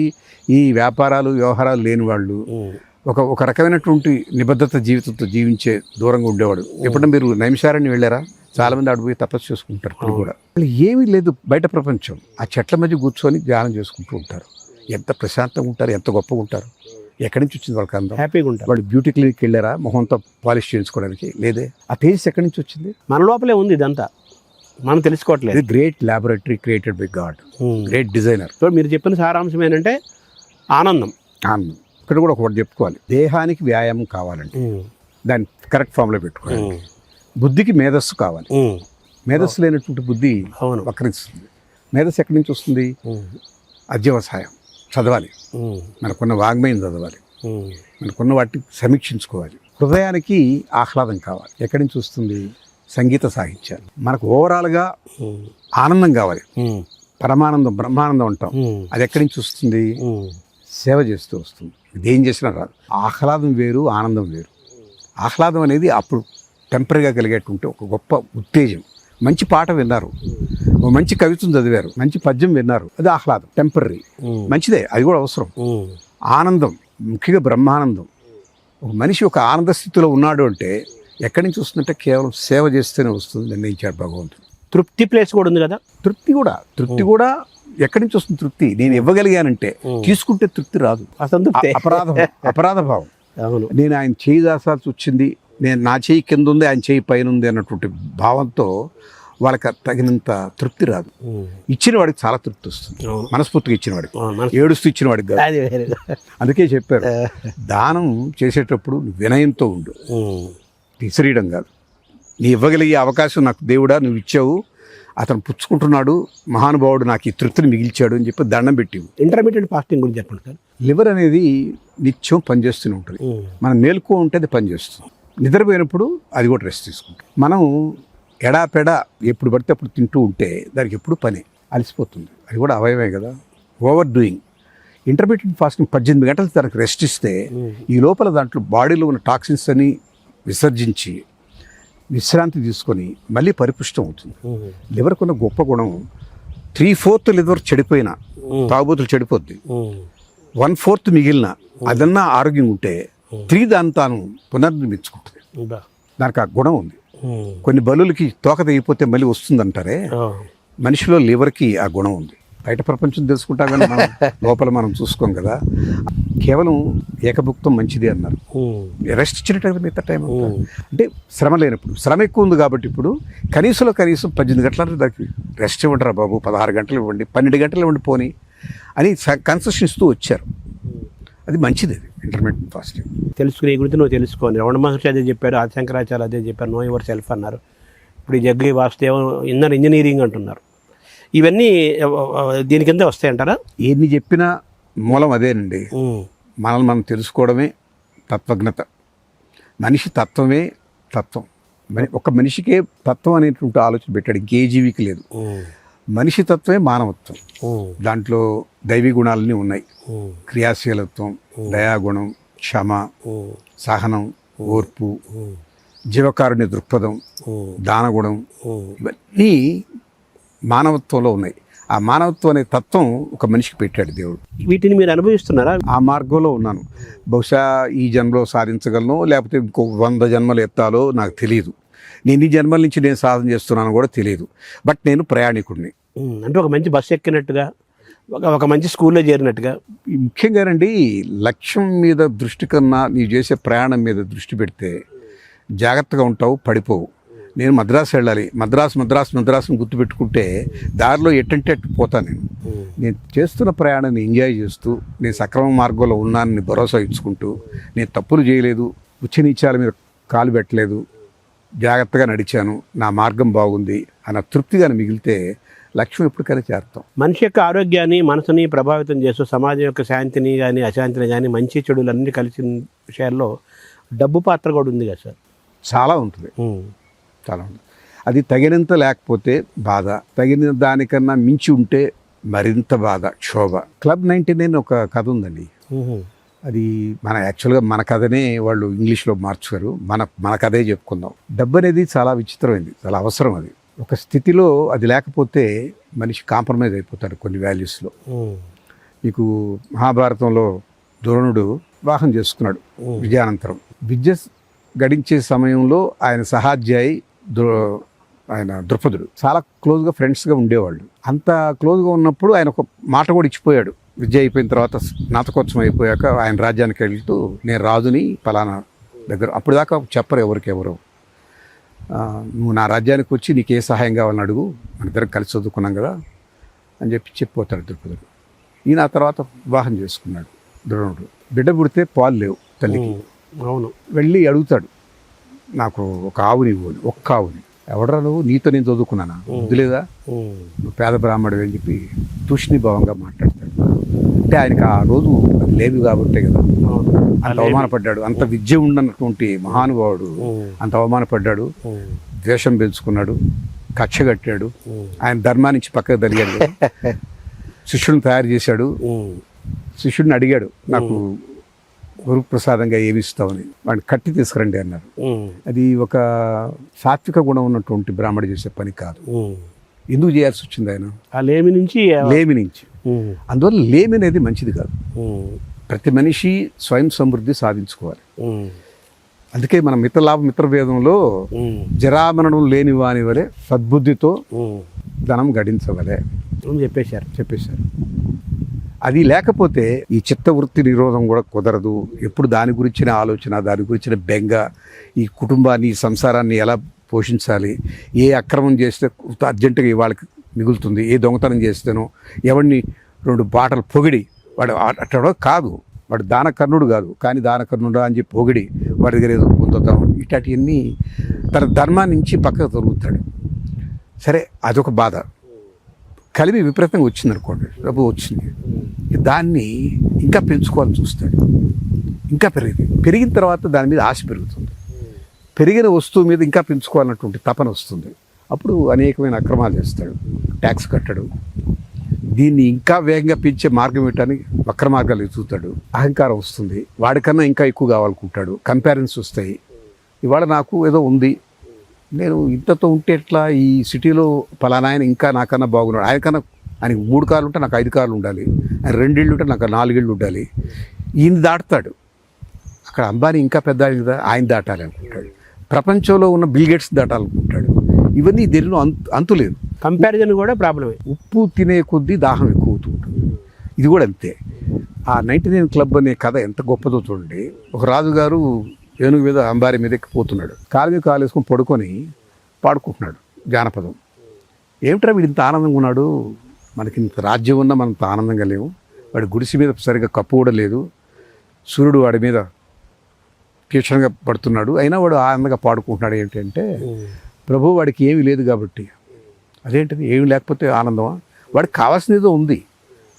ఈ వ్యాపారాలు, వ్యవహారాలు లేని వాళ్ళు ఒక రకమైనటువంటి నిబద్ధత జీవితంతో జీవించే దూరంగా ఉండేవాడు. ఎప్పుడన్నా మీరు నైమిషారణ్యం వెళ్ళారా? చాలామంది అడిపోయి తపస్సు చేసుకుంటారు. ఇప్పుడు కూడా ఏమీ లేదు బయట ప్రపంచం. ఆ చెట్ల మధ్య కూర్చొని ధ్యానం చేసుకుంటూ ఉంటారు. ఎంత ప్రశాంతంగా ఉంటారు, ఎంత గొప్పగా ఉంటారు. ఎక్కడి నుంచి వచ్చింది వాళ్ళకి అందం? హ్యాపీగా ఉంటారు. వాళ్ళు బ్యూటీ క్లినిక్కి వెళ్ళారా మొహంతో పాలిష్ చేయించుకోవడానికి? లేదే. ఆ తేజస్ ఎక్కడి నుంచి వచ్చింది? మన లోపలే ఉంది. ఇదంతా మనం తెలుసుకోవట్లేదు. Great laboratory created by God, great designer. So మీరు చెప్పిన సారాంశం ఏంటంటే ఆనందం. ఇక్కడ కూడా ఒకటి చెప్పుకోవాలి. దేహానికి వ్యాయామం కావాలండి, దాన్ని కరెక్ట్ ఫామ్లో పెట్టుకోవాలి. బుద్ధికి మేధస్సు కావాలి. మేధస్సు లేనటువంటి బుద్ధి వక్రిస్తుంది. మేధస్సు ఎక్కడి నుంచి వస్తుంది? అధ్యవసాయం చదవాలి, మనకున్న వాగ్మయం చదవాలి, మనకున్న వాటిని సమీక్షించుకోవాలి, హృదయానికి ఆహ్లాదం కావాలి. ఎక్కడి నుంచి వస్తుంది? సంగీత సాహిత్యాలు. మనకు ఓవరాల్గా ఆనందం కావాలి, పరమానందం బ్రహ్మానందం అంటాం. అది ఎక్కడి నుంచి వస్తుంది? సేవ చేస్తూ వస్తుంది. ఇదేం చేసినా రాదు. ఆహ్లాదం వేరు, ఆనందం వేరు. ఆహ్లాదం అనేది అప్పుడు టెంపరీగా కలిగేటువంటి ఒక గొప్ప ఉత్తేజం. మంచి పాట విన్నారు, ఓ మంచి కవిత్వం చదివారు, మంచి పద్యం విన్నారు, అది ఆహ్లాదం, టెంపరీ, మంచిదే, అది కూడా అవసరం. ఆనందం, ముఖ్యంగా బ్రహ్మానందం. ఒక మనిషి ఒక ఆనంద స్థితిలో ఉన్నాడు అంటే ఎక్కడి నుంచి వస్తుందంటే కేవలం సేవ చేస్తేనే వస్తుంది నిర్ణయించాడు భగవంతుడు. తృప్తి ప్లేస్ కూడా ఉంది కదా. తృప్తి కూడా ఎక్కడి నుంచి వస్తుంది? తృప్తి నేను ఇవ్వగలిగానంటే. తీసుకుంటే తృప్తి రాదు, అసంతృప్తి, అపరాధ భావం. అవును, నేను ఆయన చేయి దాసాల్సి వచ్చింది, నేను నా చేయి కింద ఉంది, ఆయన చేయి పైన ఉంది అన్నటువంటి భావంతో వాళ్ళకి తగినంత తృప్తి రాదు. ఇచ్చిన వాడికి చాలా తృప్తి వస్తుంది, మనస్ఫూర్తిగా ఇచ్చిన వాడికి, ఏడుస్తూ ఇచ్చిన వాడికి కాదు. అందుకే చెప్పారు, దానం చేసేటప్పుడు వినయంతో ఉండు, విసిరీయడం కాదు. నీ ఇవ్వగలిగే అవకాశం నాకు దేవుడా నువ్వు ఇచ్చావు, అతను పుచ్చుకుంటున్నాడు, మహానుభావుడు నాకు ఈ తృప్తిని మిగిల్చాడు అని చెప్పి దండం పెట్టి. ఇంటర్మీడియట్ ఫాస్టింగ్ గురించి చెప్పండి సార్. లివర్ అనేది నిత్యం పనిచేస్తూనే ఉంటుంది. మనం మేలుకో ఉంటే అది పనిచేస్తుంది, నిద్రపోయినప్పుడు అది కూడా రెస్ట్ తీసుకుంటుంది. మనం ఎడాపెడా ఎప్పుడు పడితే అప్పుడు తింటూ ఉంటే దానికి ఎప్పుడు పని అలసిపోతుంది, అది కూడా అవయవే కదా. Over doing. ఇంటర్మీడియట్ ఫాస్టింగ్ 18 గంటలు దానికి రెస్ట్ ఇస్తే ఈ లోపల దాంట్లో బాడీలో ఉన్న టాక్సిన్స్ అని విసర్జించి విశ్రాంతి తీసుకొని మళ్ళీ పరిపుష్టం అవుతుంది. లివర్కు ఉన్న గొప్ప గుణం 3/4 లివర్ చెడిపోయినా, తాగుబోతులు చెడిపోద్ది, 1/4 మిగిలిన అదన్నా ఆరోగ్యం ఉంటే 3 దాన్ని తాను పునర్నిర్మించుకుంటుంది. దానికి ఆ గుణం ఉంది. కొన్ని బలులకి తోక తెగిపోతే మళ్ళీ వస్తుందంటారే, మనిషిలో లివర్కి ఆ గుణం ఉంది. బయట ప్రపంచం తెలుసుకుంటా కానీ మనం లోపల మనం చూసుకోం కదా. కేవలం ఏకభుక్తం మంచిది అన్నారు. రెస్ట్ ఇచ్చినట్టు మిగతా టైం అంటే శ్రమ లేనప్పుడు. శ్రమ ఎక్కువ ఉంది కాబట్టి ఇప్పుడు కనీసం 18 గంటల దానికి రెస్ట్ ఇవ్వండిరా బాబు, 16 గంటలు ఇవ్వండి, 12 గంటలు ఇవ్వండి పోనీ అని కన్సెషన్ ఇస్తూ వచ్చారు. అది మంచిది. అది ఇంటర్మీడియట్ ఫాస్టింగ్. తెలుసుకునే గురించి నువ్వు తెలుసుకోండి. రమణ మహర్షి అదే చెప్పారు, ఆదిశంకరాచార్య అదే చెప్పారు, నో యువర్ సెల్ఫ్ అన్నారు. ఇప్పుడు ఈ జగ్గి వాసుదేవం ఇంజనీరింగ్ అంటున్నారు. ఇవన్నీ దీని కింద వస్తాయంటారా? ఎన్ని చెప్పినా మూలం అదేనండి. మనల్ని మనం తెలుసుకోవడమే తత్వజ్ఞత. మనిషి తత్వమే తత్వం. ఒక మనిషికే తత్వం అనేటువంటి ఆలోచన పెట్టాడు, ఇంకే జీవికి లేదు. మనిషి తత్వమే మానవత్వం. దాంట్లో దైవీ గుణాలన్నీ ఉన్నాయి. క్రియాశీలత్వం, దయాగుణం, క్షమ, సహనం, ఓర్పు, జీవకారుణ్య దృక్పథం, దానగుణం, ఇవన్నీ మానవత్వంలో ఉన్నాయి. ఆ మానవత్వం అనే తత్వం ఒక మనిషికి పెట్టాడు దేవుడు. వీటిని మీరు అనుభవిస్తున్నారా? ఆ మార్గంలో ఉన్నాను. బహుశా ఈ జన్మలో సాధించగలను, లేకపోతే ఇంకో 100 జన్మలు ఎత్తాలో నాకు తెలియదు. నేను ఈ జన్మల నుంచి నేను సాధన చేస్తున్నాను కూడా తెలియదు. బట్ నేను ప్రయాణికుడిని. అంటే ఒక మంచి బస్సు ఎక్కినట్టుగా, ఒక మంచి స్కూల్లో చేరినట్టుగా. ముఖ్యంగానండి, లక్ష్యం మీద దృష్టి కన్నా నీవు చేసే ప్రయాణం మీద దృష్టి పెడితే జాగ్రత్తగా ఉంటావు, పడిపోవు. నేను మద్రాసు వెళ్ళాలి, మద్రాసును గుర్తుపెట్టుకుంటే దారిలో ఎట్టంటే అట్టు పోతాను. నేను చేస్తున్న ప్రయాణాన్ని ఎంజాయ్ చేస్తూ, నేను సక్రమ మార్గంలో ఉన్నానని భరోసా ఇచ్చుకుంటూ, నేను తప్పులు చేయలేదు, ఉచ్చనీచాల మీద కాలు పెట్టలేదు, జాగ్రత్తగా నడిచాను, నా మార్గం బాగుంది అన్న తృప్తిగానే మిగిలితే లక్ష్యం ఎప్పటికైనా చేరుతాం. మనిషి యొక్క ఆరోగ్యాన్ని, మనసుని ప్రభావితం చేస్తూ సమాజం యొక్క శాంతిని కానీ అశాంతిని కానీ, మంచి చెడులన్నీ కలిసిన విషయాల్లో డబ్బు పాత్ర కూడా ఉంది కదా సార్? చాలా ఉంటుంది, చాలా ఉంటుంది. అది తగినంత లేకపోతే బాధ, తగిన దానికన్నా మించి ఉంటే మరింత బాధ, క్షోభ. క్లబ్ 99 ఒక కథ ఉందండి. అది యాక్చువల్గా మన కథనే వాళ్ళు ఇంగ్లీష్లో మార్చారు. మన కథే చెప్పుకుందాం. డబ్బు అనేది చాలా విచిత్రమైంది, చాలా అవసరం. అది ఒక స్థితిలో అది లేకపోతే మనిషి కాంప్రమైజ్ అయిపోతాడు కొన్ని వాల్యూస్లో. మీకు మహాభారతంలో ద్రోణుడు వివాహం చేసుకున్నాడు విజయానంతరం. విద్య గడించే సమయంలో ఆయన సహాధ్యాయి ఆయన ద్రుపదుడు చాలా క్లోజ్గా ఫ్రెండ్స్గా ఉండేవాళ్ళు. అంత క్లోజ్గా ఉన్నప్పుడు ఆయన ఒక మాట కూడా ఇచ్చిపోయాడు. విద్య అయిపోయిన తర్వాత స్నాతకోత్సవం అయిపోయాక ఆయన రాజ్యానికి వెళ్తూ, నేను రాజుని పలానా దగ్గర, అప్పుడు దాకా చెప్పరు ఎవరికెవరు, నువ్వు నా రాజ్యానికి వచ్చి నీకు ఏ సహాయం కావాలని అడుగు, మన ఇద్దరం కలిసి చదువుకున్నాం కదా అని చెప్పిపోతాడు ద్రుపదుడు. ఈయన ఆ తర్వాత వివాహం చేసుకున్నాడు ద్రోణుడు. బిడ్డ పుడితే పాలు లేవు తల్లికి. అవును. వెళ్ళి అడుగుతాడు, నాకు ఒక ఆవుని ఇవ్వని, ఒక్క ఆవుని. ఎవడరా నువ్వు, నీతో నేను చదువుకున్నానా, బుద్ధి లేదా, నువ్వు పేద బ్రాహ్మణుడు అని చెప్పి తూష్ణీభావంగా మాట్లాడతాడు. అంటే ఆయనకు ఆ రోజు అది లేదు కాబట్టే కదా. అంత అవమానపడ్డాడు. అంత విద్య ఉన్నటువంటి మహానుభావుడు అంత అవమానపడ్డాడు, ద్వేషం పెంచుకున్నాడు, కక్ష కట్టాడు, ఆయన ధర్మానికి పక్కకు తలిగాడు, శిష్యుడిని తయారు చేశాడు. శిష్యుడిని అడిగాడు, నాకు గురుప్రసాదంగా ఏమి ఇస్తామని. వాడిని కట్టి తీసుకురండి అన్నారు. అది ఒక సాత్విక గుణం ఉన్నటువంటి బ్రాహ్మడు చేసే పని కాదు. ఎందుకు చేయాల్సి వచ్చింది ఆయన? ఆ లేమి నుంచి. అందువల్ల లేమి అనేది మంచిది కాదు. ప్రతి మనిషి స్వయం సమృద్ధి సాధించుకోవాలి. అందుకే మన మిత్రభేదంలో జరామరణం లేని వాని వలె సద్బుద్ధితో ధనం గడించవలే చెప్పేశారు. అది లేకపోతే ఈ చిత్తవృత్తి నిరోధం కూడా కుదరదు. ఎప్పుడు దాని గురించిన ఆలోచన, దాని గురించిన బెంగ, ఈ కుటుంబాన్ని, ఈ సంసారాన్ని ఎలా పోషించాలి, ఏ అక్రమం చేస్తే అర్జెంటుగా ఇవాళకి మిగులుతుంది, ఏ దొంగతనం చేస్తేనో, ఎవరిని 2 బాటలు పొగిడి, వాడు అట్లా కాదు, వాడు దానకర్ణుడు కాదు, కానీ దానకర్ణుడు అని చెప్పి పొగిడి వాడి దగ్గర ఏదో పొందుతాం, ఇట్లాంటివన్నీ తన ధర్మాన్ని నుంచి పక్కకు తొలుగుతాడు. సరే, అదొక బాధ. కలిమి విపరీతంగా వచ్చిందనుకోండి, డబ్బు వచ్చింది, దాన్ని ఇంకా పెంచుకోవాలని చూస్తాడు. ఇంకా పెరిగిన తర్వాత దాని మీద ఆశ పెరుగుతుంది. పెరిగిన వస్తువు మీద ఇంకా పెంచుకోవాలన్నటువంటి తపన వస్తుంది. అప్పుడు అనేకమైన అక్రమాలు చేస్తాడు, ట్యాక్స్ కట్టడు. దీన్ని ఇంకా వేగంగా పెంచే మార్గం ఏంటని వక్ర మార్గాలు ఎదుగుతాడు. అహంకారం వస్తుంది, వాడికన్నా ఇంకా ఎక్కువ కావాలనుకుంటాడు. కంపారిజన్స్ వస్తాయి. ఇవాళ నాకు ఏదో ఉంది, నేను ఇంతతో ఉంటే ఎట్లా, ఈ సిటీలో పలానా ఆయన ఇంకా నాకన్నా బాగున్నాడు, ఆయనకి 3 కార్లు ఉంటే నాకు 5 కార్లు ఉండాలి, ఆయన 2 ఇళ్ళు ఉంటే నాకు 4 ఇళ్ళు ఉండాలి. ఈయన దాటుతాడు. అక్కడ అంబానీ ఇంకా పెద్ద ఆయన కదా, ఆయన దాటాలి అనుకుంటాడు. ప్రపంచంలో ఉన్న బిల్ గేట్స్ దాటాలనుకుంటాడు. ఇవన్నీ దీనిలో అంతు లేదు. కంపారిజన్ కూడా ప్రాబ్లమే. ఉప్పు తినే కొద్దీ దాహం ఎక్కువ అవుతూ ఉంటుంది. ఇది కూడా అంతే. ఆ 99 క్లబ్ అనే కథ ఎంత గొప్పదో చూడండి. ఒక రాజుగారు ఏనుగు మీద అంబారీ మీద ఎక్కిపోతున్నాడు. కాలు మీద కాలు వేసుకొని పడుకొని పాడుకుంటున్నాడు జానపదం. ఏమిట్రా వీడు ఇంత ఆనందంగా ఉన్నాడు, మనకి ఇంత రాజ్యం ఉన్నా మనం ఇంత ఆనందంగా లేవు, వాడి గుడిసి మీద సరిగ్గా కప్పు కూడా లేదు, సూర్యుడు వాడి మీద తీక్షణంగా పడుతున్నాడు, అయినా వాడు ఆనందంగా పాడుకుంటున్నాడు. ఏంటంటే, ప్రభు వాడికి ఏమీ లేదు కాబట్టి. అదేంటిది, ఏమి లేకపోతే ఆనందమా? వాడికి కావాల్సినదో ఉంది,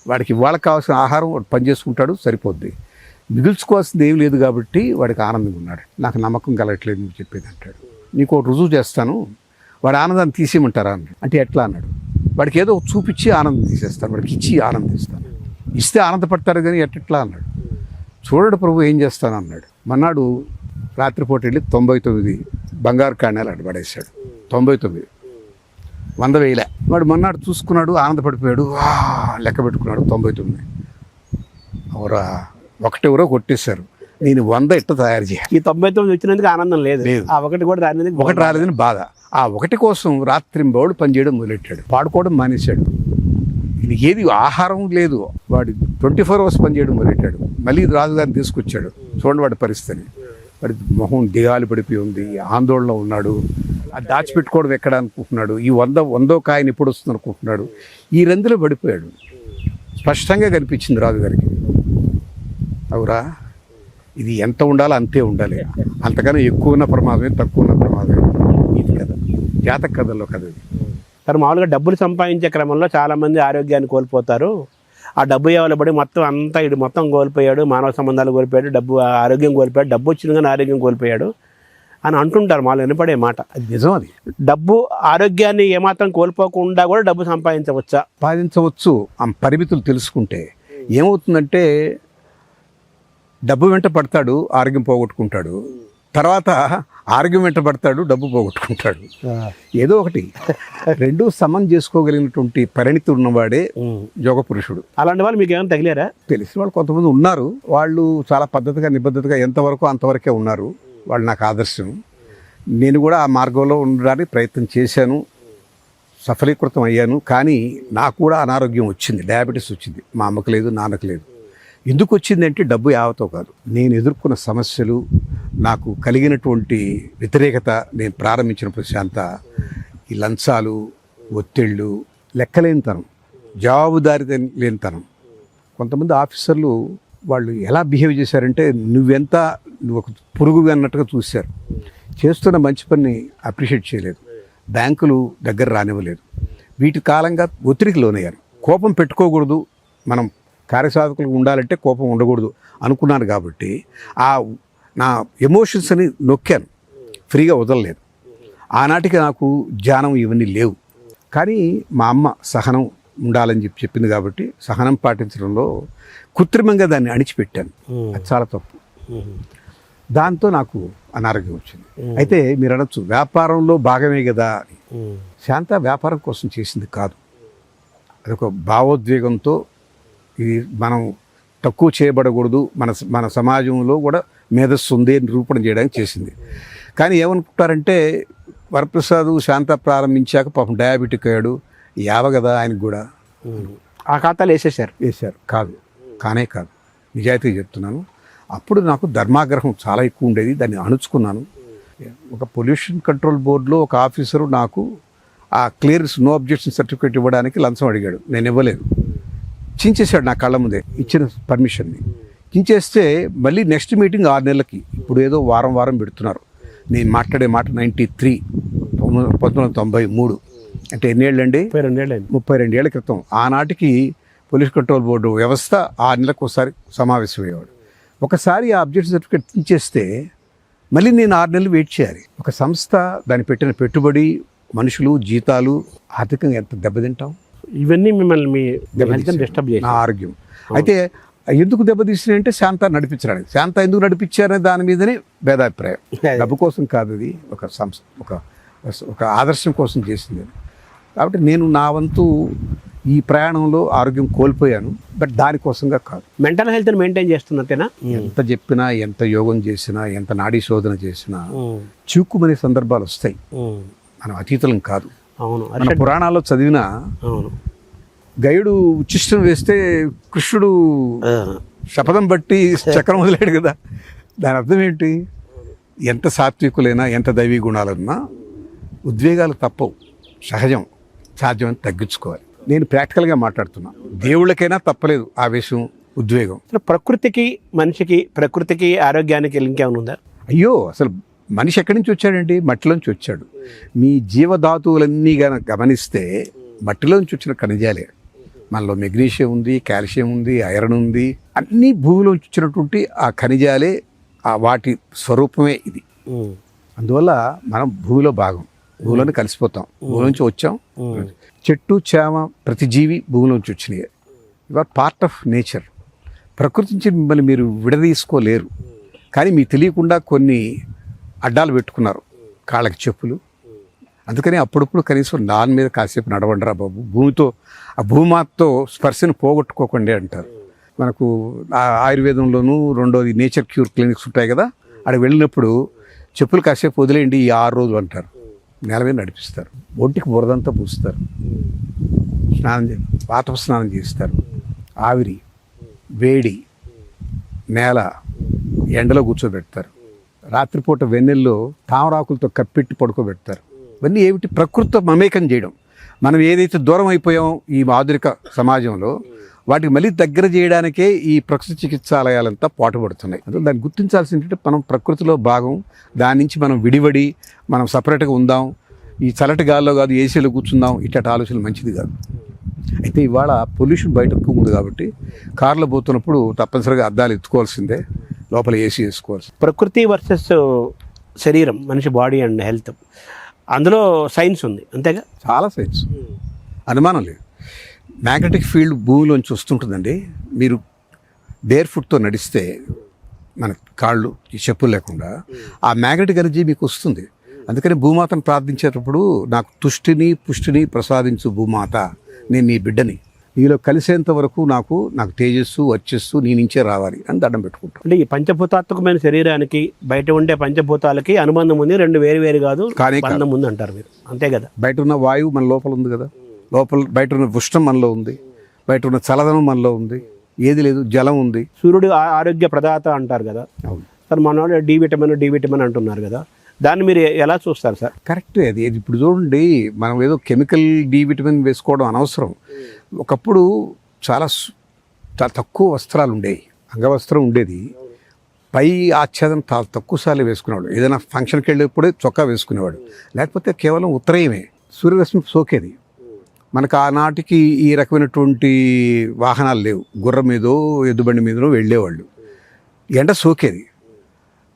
వాడికి ఇవాళ కావాల్సిన ఆహారం వాడు పని చేసుకుంటాడు, సరిపోద్ది. మిగుల్చుకోవాల్సింది ఏమి లేదు కాబట్టి వాడికి ఆనందంగా ఉన్నాడు. నాకు నమ్మకం కలగట్లేదు నువ్వు చెప్పేది అంటాడు. నీకు ఒక రుజువు చేస్తాను, వాడి ఆనందాన్ని తీసేయమంటారా అన్నాడు. అంటే ఎట్లా అన్నాడు. వాడికి ఏదో చూపించి ఆనందం తీసేస్తాను, వాడికి ఇచ్చి ఆనందిస్తాను, ఇస్తే ఆనందపడతారు కానీ ఎట్లా అన్నాడు. చూడడు ప్రభు ఏం చేస్తాను అన్నాడు. మన్నాడు రాత్రిపూట వెళ్ళి 99 బంగారు కాణాలు అటు పడేశాడు. 99 100,000. వాడు మన్నాడు చూసుకున్నాడు, ఆనందపడిపోయాడు, లెక్క పెట్టుకున్నాడు 99. అవరా ఒకటెవరో కొట్టేశారు, నేను 100 ఇట్ట తయారు చేయాలి. ఈ 99 వచ్చినందుకు ఆనందం లేదు, ఆ ఒకటి కూడా ఒకటి రాలేదని బాధ. ఆ ఒకటి కోసం రాత్రింబౌడు పనిచేయడం మొదలెట్టాడు, పాడుకోవడం మానేశాడు. ఇది ఏది ఆహారం లేదు, వాడు 24 అవర్స్ పనిచేయడం మొదలెట్టాడు. మళ్ళీ రాజుగారిని తీసుకొచ్చాడు. చూడండి వాడి పరిస్థితిని. వాడి మొహం దిగాలు పడిపోయి ఉంది, ఆందోళనలో ఉన్నాడు. అది దాచిపెట్టుకోవడం ఎక్కడ అనుకుంటున్నాడు. ఈ 100 కాయని ఎప్పుడు వస్తుంది అనుకుంటున్నాడు. ఈ రందులో పడిపోయాడు. స్పష్టంగా కనిపించింది రాజుగారికి. అవురా, ఇది ఎంత ఉండాలో అంతే ఉండాలి, అంతకన్నా ఎక్కువ ఉన్న ప్రమాదమే, తక్కువ ఉన్న ప్రమాదమే. ఇది కదా జాతక కథల్లో కదా. సార్, మామూలుగా డబ్బులు సంపాదించే క్రమంలో చాలామంది ఆరోగ్యాన్ని కోల్పోతారు. ఆ డబ్బు ఎవలబడి మొత్తం కోల్పోయాడు, మానవ సంబంధాలు కోల్పోయాడు, ఆరోగ్యం కోల్పోయాడు, డబ్బు వచ్చిన కానీ ఆరోగ్యం కోల్పోయాడు అని అంటుంటారు. మాలో వినపడే మాట. అది నిజం. అది డబ్బు ఆరోగ్యాన్ని ఏమాత్రం కోల్పోకుండా కూడా డబ్బు సంపాదించవచ్చు. ఆ పరిమితులు తెలుసుకుంటే ఏమవుతుందంటే, డబ్బు వెంట పడతాడు, ఆరోగ్యం పోగొట్టుకుంటాడు. తర్వాత ఆరోగ్యం వెంట పడతాడు, డబ్బు పోగొట్టుకుంటాడు. ఏదో ఒకటి రెండు సమం చేసుకోగలిగినటువంటి పరిణితి ఉన్నవాడే యోగ పురుషుడు. అలాంటి వాళ్ళు మీకు ఏమైనా తగిలారా? తెలిసిన వాళ్ళు కొంతమంది ఉన్నారు. వాళ్ళు చాలా పద్ధతిగా, నిబద్ధతగా ఎంతవరకు అంతవరకే ఉన్నారు. వాళ్ళు నాకు ఆదర్శం. నేను కూడా ఆ మార్గంలో ఉండడానికి ప్రయత్నం చేశాను, సఫలీకృతం అయ్యాను. కానీ నాకు కూడా అనారోగ్యం వచ్చింది, డయాబెటీస్ వచ్చింది. మా అమ్మకు లేదు, నాన్నకు లేదు. ఎందుకు వచ్చిందంటే డబ్బు యావతో కాదు, నేను ఎదుర్కొన్న సమస్యలు, నాకు కలిగినటువంటి వ్యతిరేకత, నేను ప్రారంభించిన ప్రశాంత, ఈ లంచాలు, ఒత్తిళ్ళు, లెక్కలేనితనం, జవాబుదారీ లేనితనం. కొంతమంది ఆఫీసర్లు వాళ్ళు ఎలా బిహేవ్ చేశారంటే, నువ్వు ఒక పురుగు అన్నట్టుగా చూశారు. చేస్తున్న మంచి పని అప్రిషియేట్ చేయలేదు, బ్యాంకులు దగ్గర రానివ్వలేదు. వీటి కాలంగా ఒత్తిడికి లోనయ్యారు. కోపం పెట్టుకోకూడదు, మనం కార్యసాధకులు ఉండాలంటే కోపం ఉండకూడదు అనుకున్నాను కాబట్టి ఆ నా ఎమోషన్స్ని నొక్కాను, ఫ్రీగా వదలలేదు. ఆనాటికి నాకు జ్ఞానం ఇవన్నీ లేవు. కానీ మా అమ్మ సహనం ఉండాలని చెప్పింది కాబట్టి సహనం పాటించడంలో కృత్రిమంగా దాన్ని అణిచిపెట్టాను. అది చాలా తప్పు. దాంతో నాకు అనారోగ్యం వచ్చింది. అయితే మీరు అనొచ్చు వ్యాపారంలో భాగమే కదా అని. శాంత వ్యాపారం కోసం చేసింది కాదు. అదొక భావోద్వేగంతో ఇది మనం తక్కువ చేయబడకూడదు, మన సమాజంలో కూడా మేధస్సు ఉంది నిరూపణ చేయడానికి చేసింది. కానీ ఏమనుకుంటారంటే వరప్రసాద్ శాంత ప్రారంభించాక పాపం డయాబెటిక్ అయ్యాడు, యావ కదా ఆయనకు కూడా ఆ ఖాతాలు వేసేశారు. కానే కాదు, నిజాయితీగా చెప్తున్నాను. అప్పుడు నాకు ధర్మాగ్రహం చాలా ఎక్కువ ఉండేది, దాన్ని అణుచుకున్నాను. ఒక పొల్యూషన్ కంట్రోల్ బోర్డులో ఒక ఆఫీసరు నాకు ఆ క్లియరెన్స్ నో అబ్జెక్షన్ సర్టిఫికేట్ ఇవ్వడానికి లంచం అడిగాడు, నేను ఇవ్వలేదు. చించేశాడు నా కళ్ళ ముందే ఇచ్చిన పర్మిషన్ని. చించేస్తే మళ్ళీ నెక్స్ట్ మీటింగ్ 6 నెలలకి, ఇప్పుడు ఏదో వారం పెడుతున్నారు. నేను మాట్లాడే మాట 93, 1993 అంటే ఎన్నేళ్ళండి? 32 ఏళ్ల క్రితం. ఆనాటికి పొల్యూషన్ కంట్రోల్ బోర్డు వ్యవస్థ 6 నెలలకు ఒకసారి సమావేశం అయ్యేవాడు. ఒకసారి ఆ అబ్జెక్షన్ సర్టిఫికేట్ ఇచ్చేస్తే మళ్ళీ నేను 6 నెలలు వెయిట్ చేయాలి. ఒక సంస్థ దాన్ని పెట్టిన పెట్టుబడి, మనుషులు, జీతాలు, ఆర్థికంగా ఎంత దెబ్బతింటాం. ఇవన్నీ మిమ్మల్ని మీ డిస్టర్బ్ చేసి నా ఆరోగ్యం. అయితే ఎందుకు దెబ్బతీసినాయంటే శాంత నడిపించడానికి. శాంత ఎందుకు నడిపించారనే దాని మీదనే భేదాభిప్రాయం. డబ్బు కోసం కాదు, అది ఒక సంస్థ, ఒక ఆదర్శం కోసం చేసింది. కాబట్టి నేను నా వంతు ఈ ప్రయాణంలో ఆరోగ్యం కోల్పోయాను, బట్ దానికోసంగా కాదు. మెంటల్ హెల్త్ని మెయింటైన్ చేస్తున్నట్టేనా? ఎంత చెప్పినా, ఎంత యోగం చేసినా, ఎంత నాడీ శోధన చేసినా చిక్కుమనే సందర్భాలు వస్తాయి. మనం అతీతులం కాదు. అవును, మన పురాణాల్లో చదివిన గయుడు ఉచ్చిష్టం వేస్తే కృష్ణుడు శపథం బట్టి చక్రం వదిలాడు కదా. దాని అర్థం ఏంటి? ఎంత సాత్వికులైనా, ఎంత దైవీ గుణాలున్నా ఉద్వేగాలు తప్పవు, సహజం. సాధ్యమని తగ్గించుకోవాలి. నేను ప్రాక్టికల్గా మాట్లాడుతున్నా. దేవుళ్ళకైనా తప్పలేదు ఆవేశం, ఉద్వేగం. ప్రకృతికి మనిషికి, ప్రకృతికి ఆరోగ్యానికి లింక్ ఏమైనా ఉందా? అయ్యో, అసలు మనిషి ఎక్కడి నుంచి వచ్చాడండి? మట్టిలోంచి వచ్చాడు. మీ జీవధాతువులన్నీ గమనిస్తే మట్టిలోంచి వచ్చిన ఖనిజాలే. మనలో మెగ్నీషియం ఉంది, కాల్షియం ఉంది, ఐరన్ ఉంది, అన్నీ భూమిలోంచి వచ్చినటువంటి ఆ ఖనిజాలే, వాటి స్వరూపమే ఇది. అందువల్ల మనం భూమిలో భాగం, భూమిలోనే కలిసిపోతాం. భూమిలోంచి వచ్చాం. చెట్టు, చేమ, ప్రతి జీవి భూమిలోంచి వచ్చినాయి. ఇవాళ పార్ట్ ఆఫ్ నేచర్. ప్రకృతి నుంచి మిమ్మల్ని మీరు విడదీసుకోలేరు. కానీ మీకు తెలియకుండా కొన్ని అడ్డాలు పెట్టుకున్నారు, కాళ్ళకి చెప్పులు. అందుకని అప్పుడప్పుడు కనీసం దాని మీద కాసేపు నడవండిరా బాబు, భూమితో, ఆ భూమాతతో స్పర్శను పోగొట్టుకోకండి అంటారు. మనకు ఆయుర్వేదంలోనూ రెండోది నేచర్ క్యూర్ క్లినిక్స్ ఉంటాయి కదా, అక్కడ వెళ్ళినప్పుడు చెప్పులు కాసేపు వదిలేయండి ఈ 6 రోజులు అంటారు. నేల మీద నడిపిస్తారు, ఒంటికి బురదంతా పూస్తారు, పాత స్నానం చేస్తారు. ఆవిరి, వేడి, నేల, ఎండలో కూర్చోబెడతారు. రాత్రిపూట వెన్నెల్లో తామరాకులతో కప్పెట్టి పడుకోబెడతారు. ఇవన్నీ ఏమిటి? ప్రకృతితో మమేకం చేయడం. మనం ఏదైతే దూరం అయిపోయామో ఈ ఆధునిక సమాజంలో, వాటికి మళ్ళీ దగ్గర చేయడానికే ఈ ప్రకృతి చికిత్సాలయాలంతా పాటుపడుతున్నాయి. అందులో దాన్ని గుర్తించాల్సిందంటే మనం ప్రకృతిలో భాగం. దాని నుంచి మనం విడివడి మనం సపరేట్గా ఉందాం, ఈ చల్లటి గాల్లో కాదు ఏసీలో కూర్చుందాం, ఇట్లాంటి ఆలోచనలు మంచిది కాదు. అయితే ఇవాళ పొల్యూషన్ బయట ఎక్కువ ఉంది కాబట్టి కార్లో పోతున్నప్పుడు తప్పనిసరిగా అద్దాలు ఎత్తుకోవాల్సిందే, లోపల ఏసీ వేసుకోవాల్సి. ప్రకృతి వర్సెస్ శరీరం, మనిషి బాడీ అండ్ హెల్త్, అందులో సైన్స్ ఉంది అంతేగా? చాలా సైన్స్, అనుమానం లేదు. మ్యాగ్నెటిక్ ఫీల్డ్ భూమిలోంచి వస్తుంటుందండి. మీరు బేర్ ఫుట్తో నడిస్తే, మన కాళ్ళు ఈ చెప్పులు లేకుండా, ఆ మ్యాగ్నెటిక్ ఎనర్జీ మీకు వస్తుంది. అందుకని భూమాతను ప్రార్థించేటప్పుడు నాకు తుష్టిని పుష్టిని ప్రసాదించు భూమాత, నేను నీ బిడ్డని, నీలో కలిసేంత వరకు నాకు తేజస్సు, వర్చస్సు నీ నుంచే రావాలి అని దండం పెట్టుకుంటాం. అంటే ఈ పంచభూతాత్మకమైన శరీరానికి బయట ఉండే పంచభూతాలకి అనుబంధం ఉంది, రెండు వేరు కాదు, బంధం ఉంది అంటారు మీరు, అంతే కదా? బయట ఉన్న వాయువు మన లోపల ఉంది కదా, బయట ఉన్న ఉష్ణం మనలో ఉంది, బయట ఉన్న చల్లదనం మనలో ఉంది, ఏది లేదు, జలం ఉంది. సూర్యుడు ఆరోగ్య ప్రదాత అంటారు కదా. అవును సార్, మన వాళ్ళు డి విటమిన్ అంటున్నారు కదా, దాన్ని మీరు ఎలా చూస్తారు సార్? కరెక్టే అది. ఇప్పుడు చూడండి, మనం ఏదో కెమికల్ డి విటమిన్ వేసుకోవడం అనవసరం. ఒకప్పుడు చాలా తక్కువ వస్త్రాలు ఉండేవి, అంగవస్త్రం ఉండేది, పై ఆచ్ఛాదన చాలా తక్కువ సార్లు వేసుకునేవాడు. ఏదైనా ఫంక్షన్కి వెళ్ళేప్పుడే చొక్కా వేసుకునేవాడు, లేకపోతే కేవలం ఉత్తరయమే, సూర్యరశ్మి సోకేది. మనకు ఆనాటికి ఈ రకమైనటువంటి వాహనాలు లేవు. గుర్రం మీదో ఎద్దుబండి మీదనో వెళ్ళేవాళ్ళు. ఎండ సోకేది.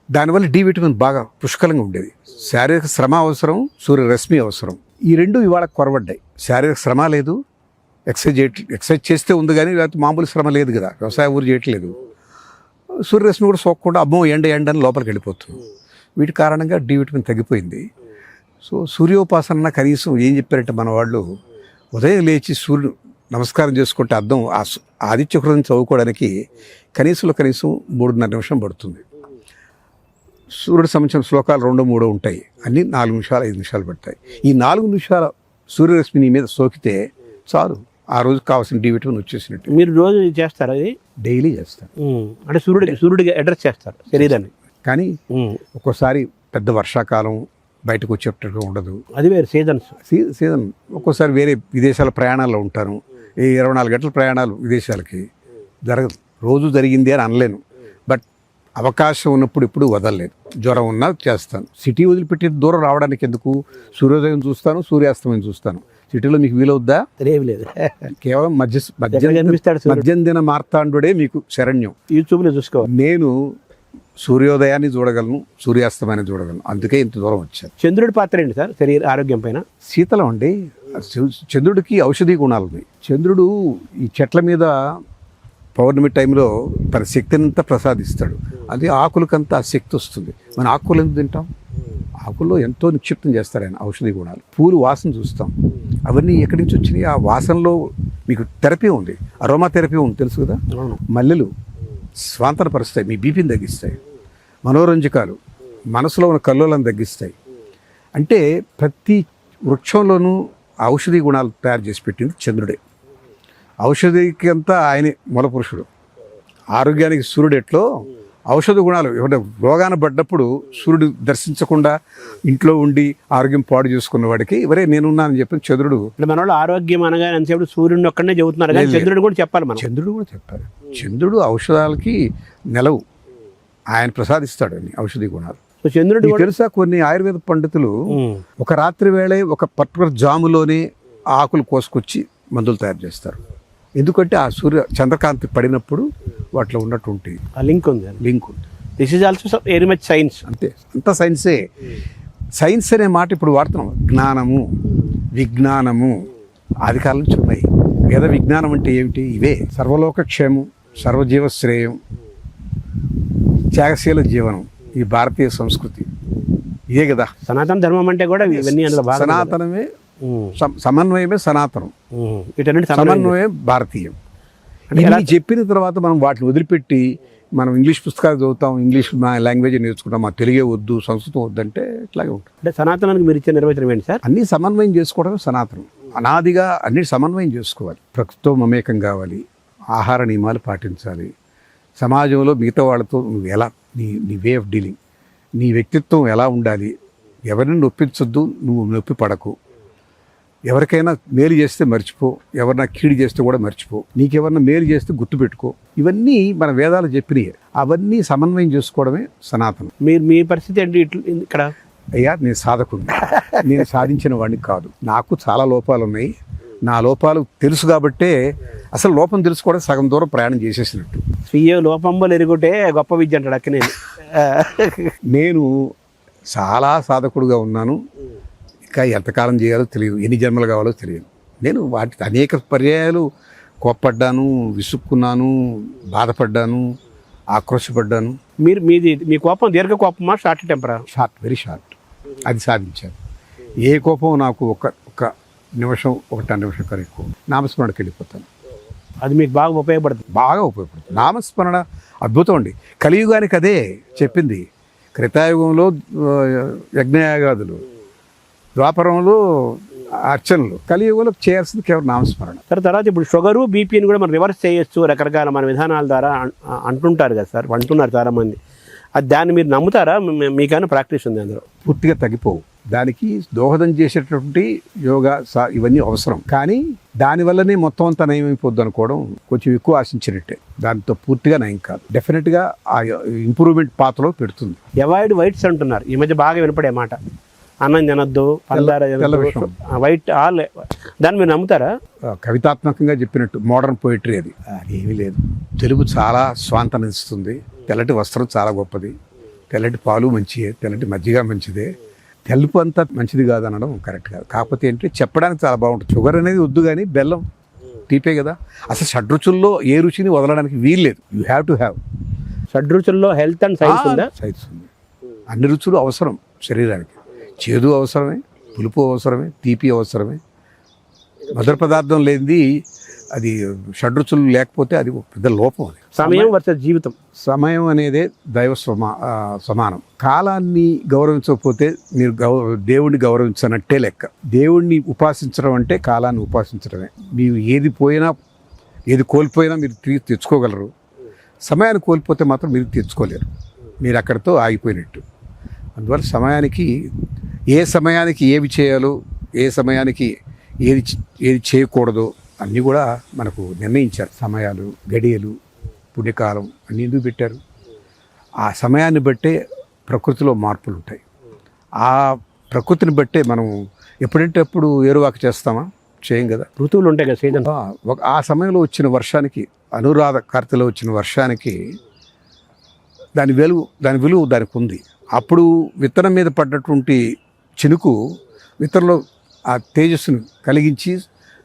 దానివల్ల డి విటమిన్ బాగా పుష్కలంగా ఉండేది. శారీరక శ్రమ అవసరం, సూర్యరశ్మి అవసరం. ఈ రెండు ఇవాళ కొరవడ్డాయి. శారీరక శ్రమ లేదు, ఎక్సర్సైజ్ చేస్తే ఉంది కానీ లేకపోతే మామూలు శ్రమ లేదు కదా, వ్యవసాయం ఊరు చేయట్లేదు. సూర్యరశ్మి కూడా సోకకుండా అమ్మో ఎండ అని లోపలికి వెళ్ళిపోతుంది. వీటి కారణంగా డి విటమిన్ తగ్గిపోయింది. సో సూర్యోపాసన కనీసం ఏం చెప్పారంటే మన వాళ్ళు, ఉదయం లేచి సూర్యుడు నమస్కారం చేసుకుంటే అర్థం ఆదిత్య హృదయం చదువుకోవడానికి కనీసం 3.5 నిమిషం పడుతుంది. సూర్యుడు సంబంధించిన శ్లోకాలు 2-3 ఉంటాయి. అన్నీ 4 నిమిషాలు 5 నిమిషాలు పడతాయి. ఈ 4 నిమిషాల సూర్యరశ్మి నీ మీద సోకితే చాలు, ఆ రోజు కావాల్సిన డి విటమిన్ వచ్చేసినట్టు. మీరు రోజు చేస్తారా అది? డైలీ చేస్తాను. అంటే సూర్యుడికి అడ్రస్ చేస్తారు శరీరాన్ని. కానీ ఒక్కోసారి పెద్ద వర్షాకాలం బయటకు వచ్చేటట్టుగా ఉండదు. అది వేరే సీజన్. ఒక్కోసారి వేరే విదేశాల ప్రయాణాల్లో ఉంటాను. ఈ 24 గంటల ప్రయాణాలు విదేశాలకి జరగదు. రోజు జరిగింది అని అనలేను. బట్ అవకాశం ఉన్నప్పుడు ఇప్పుడు వదలలేదు. జ్వరం ఉన్నా చేస్తాను. సిటీ వదిలిపెట్టి దూరం రావడానికి ఎందుకు? సూర్యోదయం చూస్తాను, సూర్యాస్తమయం చూస్తాను. సిటీలో మీకు వీలవుద్దా? లేదు. కేవలం మధ్యందిన మార్తాండుడే మీకు శరణ్యం. యూట్యూబ్లో చూసుకోవాలి. నేను సూర్యోదయాన్ని చూడగలను, సూర్యాస్తమాన్ని చూడగలను. అందుకే ఇంత దూరం వచ్చాను. చంద్రుడి పాత్ర ఏంటి సార్ శరీర ఆరోగ్యం పైన? శీతలం అండి. చంద్రుడికి ఔషధీ గుణాలు ఉన్నాయి. చంద్రుడు ఈ చెట్ల మీద పౌర్ణమి టైంలో తన శక్తినంతా ప్రసాదిస్తాడు. అది ఆకులకంతా ఆ శక్తి వస్తుంది. మన ఆకులు ఎందుకు తింటాం? ఆకుల్లో ఎంతో నిక్షిప్తం చేస్తారు ఆయన ఔషధీ గుణాలు. పూలు వాసన చూస్తాం. అవన్నీ ఎక్కడి నుంచి వచ్చినాయి? ఆ వాసనలో మీకు థెరపీ ఉంది, అరోమా థెరపీ ఉంది, తెలుసు కదా. మల్లెలు స్వాంతన పరుస్తాయి, మీ బీపీని తగ్గిస్తాయి. మనోరంజకాలు మనసులో ఉన్న కల్లోలను తగ్గిస్తాయి. అంటే ప్రతి వృక్షంలోనూ ఔషధీ గుణాలు తయారు చేసి పెట్టింది చంద్రుడే. ఔషధికి అంతా ఆయనే మూలపురుషుడు. ఆరోగ్యానికి సూర్యుడు ఎట్లో ఔషధ గుణాలు ఎవరైనా రోగాన పడ్డప్పుడు సూర్యుడు దర్శించకుండా ఇంట్లో ఉండి ఆరోగ్యం పాడు చేసుకున్న వాడికి ఎవరే నేనున్నానని చెప్పి చంద్రుడు. మన వాళ్ళు ఆరోగ్యం అనగా ఎంతసేపు సూర్యుడిని ఒక్కడనే చెబుతున్నారు కానీ చంద్రుడు కూడా చెప్పాలి. మనం చంద్రుడు కూడా చెప్పాలి. చంద్రుడు ఔషధాలకి నెలవు. ఆయన ప్రసాదిస్తాడు అన్ని ఔషధీ గుణాలు. చంద్రుడు తెలుసా, కొన్ని ఆయుర్వేద పండితులు ఒక రాత్రి వేళే ఒక పర్టికులర్ జాములోనే ఆకులు కోసుకొచ్చి మందులు తయారు చేస్తారు. ఎందుకంటే ఆ చంద్రకాంతి పడినప్పుడు వాటిలో ఉన్నటువంటి లింక్ ఉంది. This is also very much science. అంతే, అంతా సైన్సే. సైన్స్ అనే మాట ఇప్పుడు వాడుతున్నాం. జ్ఞానము, విజ్ఞానము ఆది కాలం నుంచి ఉన్నాయి. వేద విజ్ఞానం అంటే ఏమిటి? ఇవే సర్వలోక క్షేమం, సర్వజీవ శ్రేయం, త్యాగశీల జీవనం. ఈ భారతీయ సంస్కృతి ఇదే కదా. సనాతన ధర్మం అంటే కూడా ఇవన్నీ సనాతనమే, సమన్వయమే సనాతనం, సమన్వయం భారతీయం. ఇలా చెప్పిన తర్వాత మనం వాటిని వదిలిపెట్టి మనం ఇంగ్లీష్ పుస్తకాలు చదువుతాం, ఇంగ్లీష్ లాంగ్వేజ్ నేర్చుకుంటాం, మా తెలుగే వద్దు, సంస్కృతం వద్దంటే ఇట్లాగే ఉంటుంది. అంటే సనాతనానికి మీరు ఇచ్చే నిర్వచనం ఏంటి సార్? అన్నీ సమన్వయం చేసుకోవడమే సనాతనం. అనాదిగా అన్ని సమన్వయం చేసుకోవాలి. ప్రకృతితో మమేకం కావాలి, ఆహార నియమాలు పాటించాలి, సమాజంలో మిగతా వాళ్ళతో నువ్వు ఎలా నీ వే ఆఫ్ డీలింగ్, నీ వ్యక్తిత్వం ఎలా ఉండాలి, ఎవరిని నొప్పించొద్దు, నువ్వు నొప్పి పడకు, ఎవరికైనా మేలు చేస్తే మర్చిపో, ఎవరైనా కీడు చేస్తే కూడా మర్చిపో, నీకెవరన్నా మేలు చేస్తే గుర్తుపెట్టుకో. ఇవన్నీ మన వేదాలు చెప్పినవి. అవన్నీ సమన్వయం చేసుకోవడమే సనాతనం. మీ పరిస్థితి ఏంటి ఇక్కడ? అయ్యా, నేను సాధకుడిని, నేను సాధించిన వాడిని కాదు. నాకు చాలా లోపాలు ఉన్నాయి. నా లోపాలు తెలుసు కాబట్టే అసలు లోపం తెలుసుకోవడం సగం దూరం ప్రయాణం చేసేసినట్టు. స్వీయ లోపంబలు ఎరుగుంటే గొప్ప విద్య అంటాడు అక్క. నేను చాలా సాధకుడుగా ఉన్నాను. ఇంకా ఎంతకాలం చేయాలో తెలియదు, ఎన్ని జన్మలు కావాలో తెలియదు. నేను వాటికి అనేక పర్యాయాలు కోప్పడ్డాను, విసుక్కున్నాను, బాధపడ్డాను, ఆక్రోశపడ్డాను. మీ కోపం దీర్ఘ కోపమా, షార్ట్ టెంపరా? Short, very short. అది సాధించాను. ఏ కోపం నాకు ఒక నిమిషం, 1 నిమిషం కన్నా ఎక్కువ నామస్మరణకి వెళ్ళిపోతాను. అది మీకు బాగా ఉపయోగపడుతుంది. బాగా ఉపయోగపడుతుంది. నామస్మరణ అద్భుతం అండి. కలియుగానికి అదే చెప్పింది. త్రేతాయుగంలో యజ్ఞయాగాదులు, ద్వాపరంలో అర్చనలు, కలియుగంలో చేయాల్సింది కేవలం నామస్మరణ. తర్వాత ఇప్పుడు షుగరు, బీపీని కూడా మనం రివర్స్ చేయొచ్చు రకరకాల మన విధానాల ద్వారా అంటుంటారు కదా సార్, అంటున్నారు చాలామంది. అది దాన్ని మీరు నమ్ముతారా? మీకైనా ప్రాక్టీస్ ఉంది అందులో? పూర్తిగా తగ్గిపోవు. దానికి దోహదం చేసేటటువంటి యోగా ఇవన్నీ అవసరం. కానీ దానివల్లనే మొత్తం అంతా నయమైపోద్ది అనుకోవడం కొంచెం ఎక్కువ ఆశించినట్టే. దాంతో పూర్తిగా నయం కాదు. డెఫినెట్గా ఆ ఇంప్రూవ్మెంట్ పాత్రలో పెడుతుంది. అవాయిడ్ వైట్స్ అంటున్నారు ఈ మధ్య బాగా వినపడే మాట. అన్నం తినొద్దు, పందార వైట్ దాన్ని మీరు నమ్ముతారా? కవితాత్మకంగా చెప్పినట్టు మోడర్న్ పోయిటరీ అది ఏమీ లేదు. తెలుగు చాలా స్వాంతనిస్తుంది. తెల్లటి వస్త్రం చాలా గొప్పది, తెల్లటి పాలు మంచిదే, తెల్లటి మజ్జిగ మంచిదే. తెలుపు అంతా మంచిది కాదు అనడం కరెక్ట్ కాదు. కాకపోతే ఏంటంటే చెప్పడానికి చాలా బాగుంటుంది. షుగర్ అనేది వద్దు, కానీ బెల్లం తీపే కదా. అసలు షడ్రుచుల్లో ఏ రుచిని వదలడానికి వీల్లేదు. You have to have. షడ్రుచుల్లో హెల్త్ అండ్ సైన్స్ ఉందా? సైన్స్ ఉంది. అన్ని రుచులు అవసరం శరీరానికి. చేదు అవసరమే, పులుపు అవసరమే, తీపి అవసరమే. మధుర పదార్థం లేనిది అది షడ్రుచులు లేకపోతే అది ఒక పెద్ద లోపం. అది సమయం వర్సెస్ జీవితం. సమయం అనేదే దైవ సమానం. కాలాన్ని గౌరవించకపోతే మీరు దేవుణ్ణి గౌరవించనట్టే లెక్క. దేవుణ్ణి ఉపాసించడం అంటే కాలాన్ని ఉపాసించడమే. మీరు ఏది పోయినా ఏది కోల్పోయినా మీరు తెచ్చుకోగలరు. సమయాన్ని కోల్పోతే మాత్రం మీరు తెచ్చుకోలేరు. మీరు అక్కడితో ఆగిపోయినట్టు. అందువల్ల ఏ సమయానికి ఏవి చేయాలో, ఏ సమయానికి ఏది చేయకూడదో అన్నీ కూడా మనకు నిర్ణయించారు. సమయాలు, గడియలు, పుణ్యకాలం అన్నీ ఎందుకు పెట్టారు? ఆ సమయాన్ని బట్టే ప్రకృతిలో మార్పులు ఉంటాయి. ఆ ప్రకృతిని బట్టే మనం ఎప్పుడంటే అప్పుడు ఏరువాక చేస్తామా? చేయం కదా. ఋతువులు ఉంటాయి కదా, సీజన్. ఆ సమయంలో వచ్చిన వర్షానికి, అనురాధ కార్తెలో వచ్చిన వర్షానికి దాని విలువ దానికి ఉంది. అప్పుడు విత్తనం మీద పడ్డటువంటి చినుకు విత్తనంలో ఆ తేజస్సును కలిగించి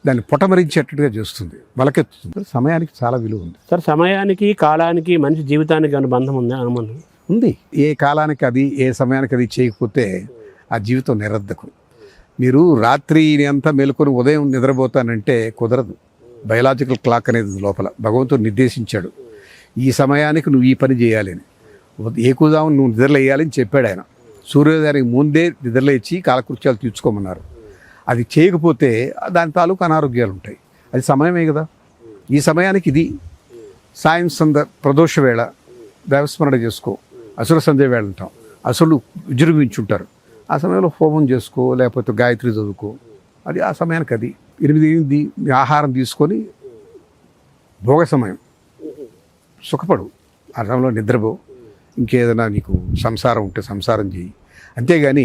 దాన్ని పొటమరించేటట్టుగా చేస్తుంది, మొలకెత్తుతుంది. సమయానికి చాలా విలువ ఉంది. సార్, సమయానికి కాలానికి మనిషి జీవితానికి అనుబంధం ఉందా? అనుబంధం ఉంది. ఏ కాలానికి అది, ఏ సమయానికి అది చేయకపోతే ఆ జీవితం నిరర్ధకం. మీరు రాత్రి అంతా మేలుకొని ఉదయం నిద్రపోతానంటే కుదరదు. బయలాజికల్ క్లాక్ అనేది లోపల భగవంతుడు నిర్దేశించాడు. ఈ సమయానికి నువ్వు ఈ పని చేయాలి అని. ఏకుదాము నువ్వు నిద్రలేయాలని చెప్పాడు ఆయన. సూర్యోదయానికి ముందే నిద్రలేచి కాలకృత్యాలు తీర్చుకోమన్నారు. అది చేయకపోతే దాని తాలూకు అనారోగ్యాలు ఉంటాయి. అది సమయమే కదా. ఈ సమయానికి ఇది సాయం ప్రదోష వేళ దైవస్మరణ చేసుకో. అసుర సంధ్య వేళ అంటాం. అసురులు విజృంభించుంటారు. ఆ సమయంలో హోమం చేసుకో, లేకపోతే గాయత్రి చదువుకో. అది ఆ సమయానికి అది 8 ఆహారం తీసుకొని భోగ సమయం సుఖపడు. ఆ సమయంలో నిద్రపో. ఇంకేదైనా నీకు సంసారం ఉంటే సంసారం చేయి. అంతేగాని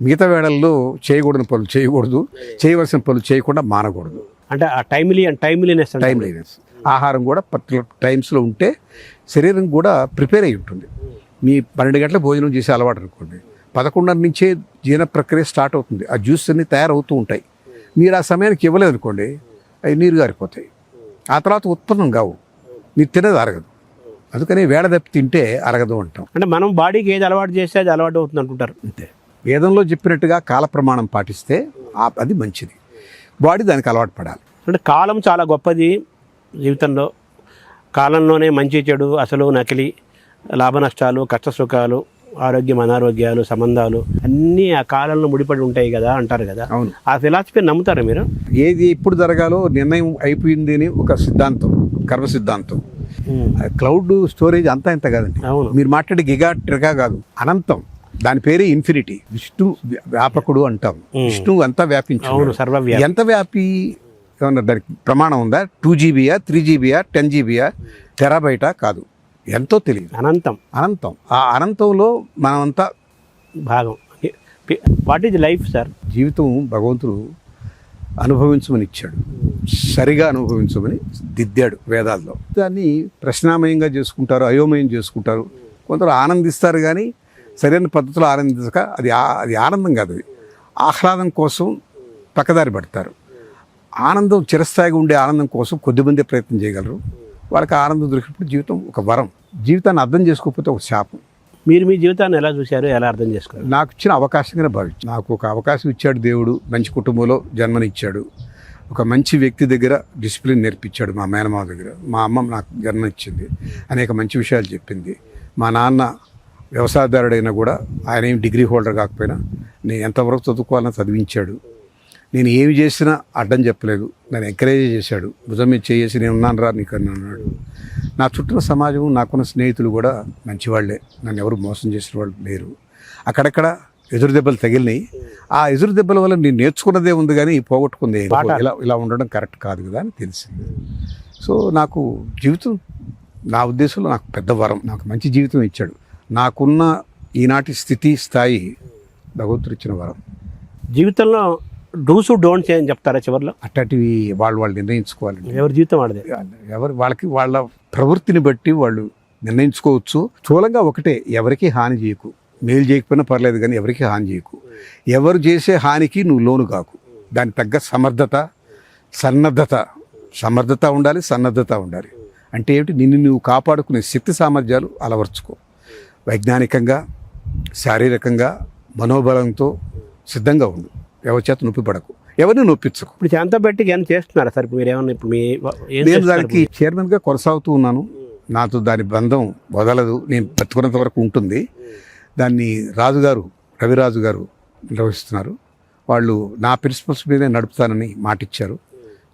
మిగతా వేళల్లో చేయకూడని పనులు చేయకూడదు, చేయవలసిన పనులు చేయకుండా మానకూడదు. అంటే ఆ టైమ్లీనెస్. ఆహారం కూడా పర్టికులర్ టైమ్స్లో ఉంటే శరీరం కూడా ప్రిపేర్ అయి ఉంటుంది. మీ 12 గంటల భోజనం చేసే అలవాటు అనుకోండి, 11:30 నుంచే జీర్ణ ప్రక్రియ స్టార్ట్ అవుతుంది. ఆ జ్యూస్ అన్నీ తయారవుతూ ఉంటాయి. మీరు ఆ సమయానికి ఇవ్వలేదు అనుకోండి, అవి నీరు గారిపోతాయి. ఆ తర్వాత ఉత్పన్నం కావు, మీరు తినేది అరగదు. అందుకని వేళ తప్పి తింటే అరగదు అంటాం. అంటే మనం బాడీకి ఏది అలవాటు చేస్తే అది అలవాటు అవుతుంది అనుకుంటారు. అంతే. వేదంలో చెప్పినట్టుగా కాల ప్రమాణం పాటిస్తే అది మంచిది. బాడీ దానికి అలవాటు పడాలి. అంటే కాలం చాలా గొప్పది జీవితంలో. కాలంలోనే మంచి చెడు, అసలు నకిలీ, లాభ నష్టాలు, కష్ట సుఖాలు, ఆరోగ్యం అనారోగ్యాలు, సంబంధాలు అన్నీ ఆ కాలంలో ముడిపడి ఉంటాయి కదా అంటారు కదా. అవును. ఆ ఫిలాసఫీ నమ్ముతారా మీరు? ఏది ఎప్పుడు జరగాలో నిర్ణయం అయిపోయింది అని ఒక సిద్ధాంతం, కర్మ సిద్ధాంతం. క్లౌడ్ స్టోరేజ్ అంతా ఇంత కాదండి. అవును. మీరు మాట్లాడే గిగా కాదు, అనంతం. దాని పేరే ఇన్ఫినిటీ. విష్ణు వ్యాపకుడు అంటాం. విష్ణు అంతా వ్యాపించు. సర్వవ్యాపి. ఎంత వ్యాపి ఏమన్నా దానికి ప్రమాణం ఉందా? 2GB 3GB 10GB టెరాబైటా? కాదు, ఎంతో తెలియదు. అనంతం. ఆ అనంతంలో మనమంతా భాగం. What is life sir? జీవితం భగవంతుడు అనుభవించమని ఇచ్చాడు, సరిగా అనుభవించమని దిద్దాడు వేదాల్లో. దాన్ని ప్రశ్నామయంగా చేసుకుంటారు, అయోమయం చేసుకుంటారు. కొందరు ఆనందిస్తారు, కానీ సరైన పద్ధతిలో ఆనందించక అది ఆనందం కాదు, అది ఆహ్లాదం కోసం పక్కదారి పడతారు. ఆనందం చిరస్థాయిగా ఉండే ఆనందం కోసం కొద్దిమందే ప్రయత్నం చేయగలరు. వాళ్ళకి ఆనందం దొరికినప్పుడు జీవితం ఒక వరం. జీవితాన్ని అర్థం చేసుకోకపోతే ఒక శాపం. మీరు మీ జీవితాన్ని ఎలా చూశారు, ఎలా అర్థం చేసుకున్నారు? నాకు ఇచ్చిన అవకాశంగానే భావించాను. నాకు ఒక అవకాశం ఇచ్చాడు దేవుడు. మంచి కుటుంబంలో జన్మనిచ్చాడు. ఒక మంచి వ్యక్తి దగ్గర డిసిప్లిన్ నేర్పించాడు. మా మేనమావ దగ్గర మా అమ్మ నాకు జన్మనిచ్చింది, అనేక మంచి విషయాలు చెప్పింది. మా నాన్న వ్యవసాయదారుడైనా కూడా ఆయన ఏం డిగ్రీ హోల్డర్ కాకపోయినా నేను ఎంతవరకు చదువుకోవాలని చదివించాడు. నేను ఏమి చేసినా అడ్డం చెప్పలేదు, నన్ను ఎంకరేజ్ చేశాడు. భుజం మీద చేసి నేను ఉన్నాను రా నీకు అని అన్నాడు. నా చుట్టూ సమాజం, నాకున్న స్నేహితులు కూడా మంచివాళ్లే, నన్ను ఎవరు మోసం చేసిన వాళ్ళు లేరు. అక్కడక్కడ ఎదురు దెబ్బలు తగిలినాయి. ఆ ఎదురు దెబ్బల వల్ల నేను నేర్చుకున్నదే ఉంది, కానీ పోగొట్టుకుంది ఇలా ఉండడం కరెక్ట్ కాదు కదా అని తెలిసింది. సో నాకు జీవితం, నా ఉద్దేశంలో నాకు పెద్ద వరం. నాకు మంచి జీవితం ఇచ్చాడు. నాకున్న ఈనాటి స్థాయి భగవంతుడు ఇచ్చిన వరం. జీవితంలో డూస్ డోంట్స్ అని చెప్తారా చివరిలో? అట్లాంటివి వాళ్ళు నిర్ణయించుకోవాలండి. ఎవరి జీవితం వాడిదే. వాళ్ళకి వాళ్ళ ప్రవృత్తిని బట్టి వాళ్ళు నిర్ణయించుకోవచ్చు. స్థూలంగా ఒకటే, ఎవరికి హాని చేయకు, మేలు చేయకపోయినా పర్లేదు కానీ ఎవరికి హాని చేయకు. ఎవరు చేసే హానికి నువ్వు లోను కాకు. దానికి తగ్గ సమర్థత ఉండాలి, సన్నద్ధత ఉండాలి. అంటే ఏమిటి, నిన్ను నువ్వు కాపాడుకునే శక్తి సామర్థ్యాలు అలవర్చుకో. వైజ్ఞానికంగా, శారీరకంగా, మనోబలంతో సిద్ధంగా ఉండు. ఎవరి చేత నొప్పి పడకు, ఎవరిని నొప్పించకు. ఇప్పుడు శాంతబెట్టికి ఏమైనా చేస్తున్నారా సార్? ఇప్పుడు మీరు ఏమన్నా ఇప్పుడు నేను దానికి చైర్మన్గా కొనసాగుతూ ఉన్నాను. నాతో దాని బంధం వదలదు, నేను బతుకున్నంత వరకు ఉంటుంది. దాన్ని రవిరాజు గారు నిర్వహిస్తున్నారు. వాళ్ళు నా ప్రిన్సిపల్స్ మీదే నడుపుతానని మాటిచ్చారు,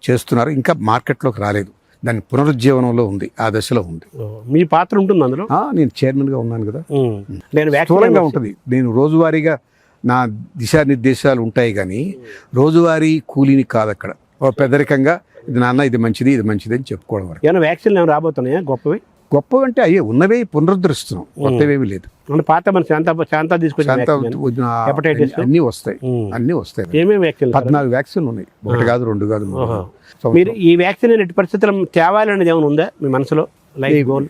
చేస్తున్నారు. ఇంకా మార్కెట్లోకి రాలేదు, దాని పునరుజ్జీవనంలో ఉంది, ఆ దశలో ఉంది. మీ పాత్ర ఉంటుంది అందులో? నేను చైర్మన్గా ఉన్నాను కదా. నేను స్థూలంగా ఉంటుంది. నేను రోజువారీగా నా దిశానిర్దేశాలు ఉంటాయి కానీ రోజువారీ కూలీని కాదు అక్కడ. పెద్దరికంగా ఇది నాన్న ఇది మంచిది అని చెప్పుకోవడం వరకు. ఏమైనా వ్యాక్సిన్లు ఏమైనా రాబోతున్నాయా గొప్పవి అంటే అయ్యే ఉన్నవే పునరుద్ధరిస్తున్నాం, కొత్తవేమీ లేదు. పాత మన శాంత తీసుకొచ్చి హెపటైటిస్ అన్నీ వస్తాయి. ఏమేమి వ్యాక్సిన్? 14 వ్యాక్సిన్లు ఉన్నాయి, 1 కాదు 2 కాదు. మీరు ఈ వ్యాక్సిన్ ఎట్టి పరిస్థితుల్లో తేవాలనేది ఏమైనా ఉందా మీ మనసులో, లైఫ్ గోల్?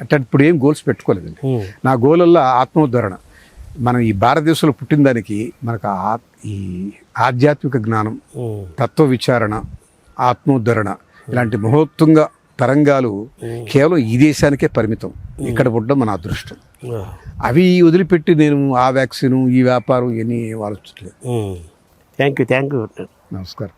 అంటే ఇప్పుడు ఏం గోల్స్ పెట్టుకోలేదండి. నా గోలల్లో ఆత్మోద్ధరణ. మనం ఈ భారతదేశంలో పుట్టిన దానికి మనకు ఈ ఆధ్యాత్మిక జ్ఞానం, తత్వ విచారణ, ఆత్మోద్ధరణ ఇలాంటి మహోత్తుంగా తరంగాలు కేవలం ఈ దేశానికే పరిమితం. ఇక్కడ పుట్టడం మన అదృష్టం. అవి వదిలిపెట్టి నేను ఆ వ్యాక్సిన్, ఈ వ్యాపారం ఇవన్నీ ఆలోచించలేదు. Thank you. నమస్కారం.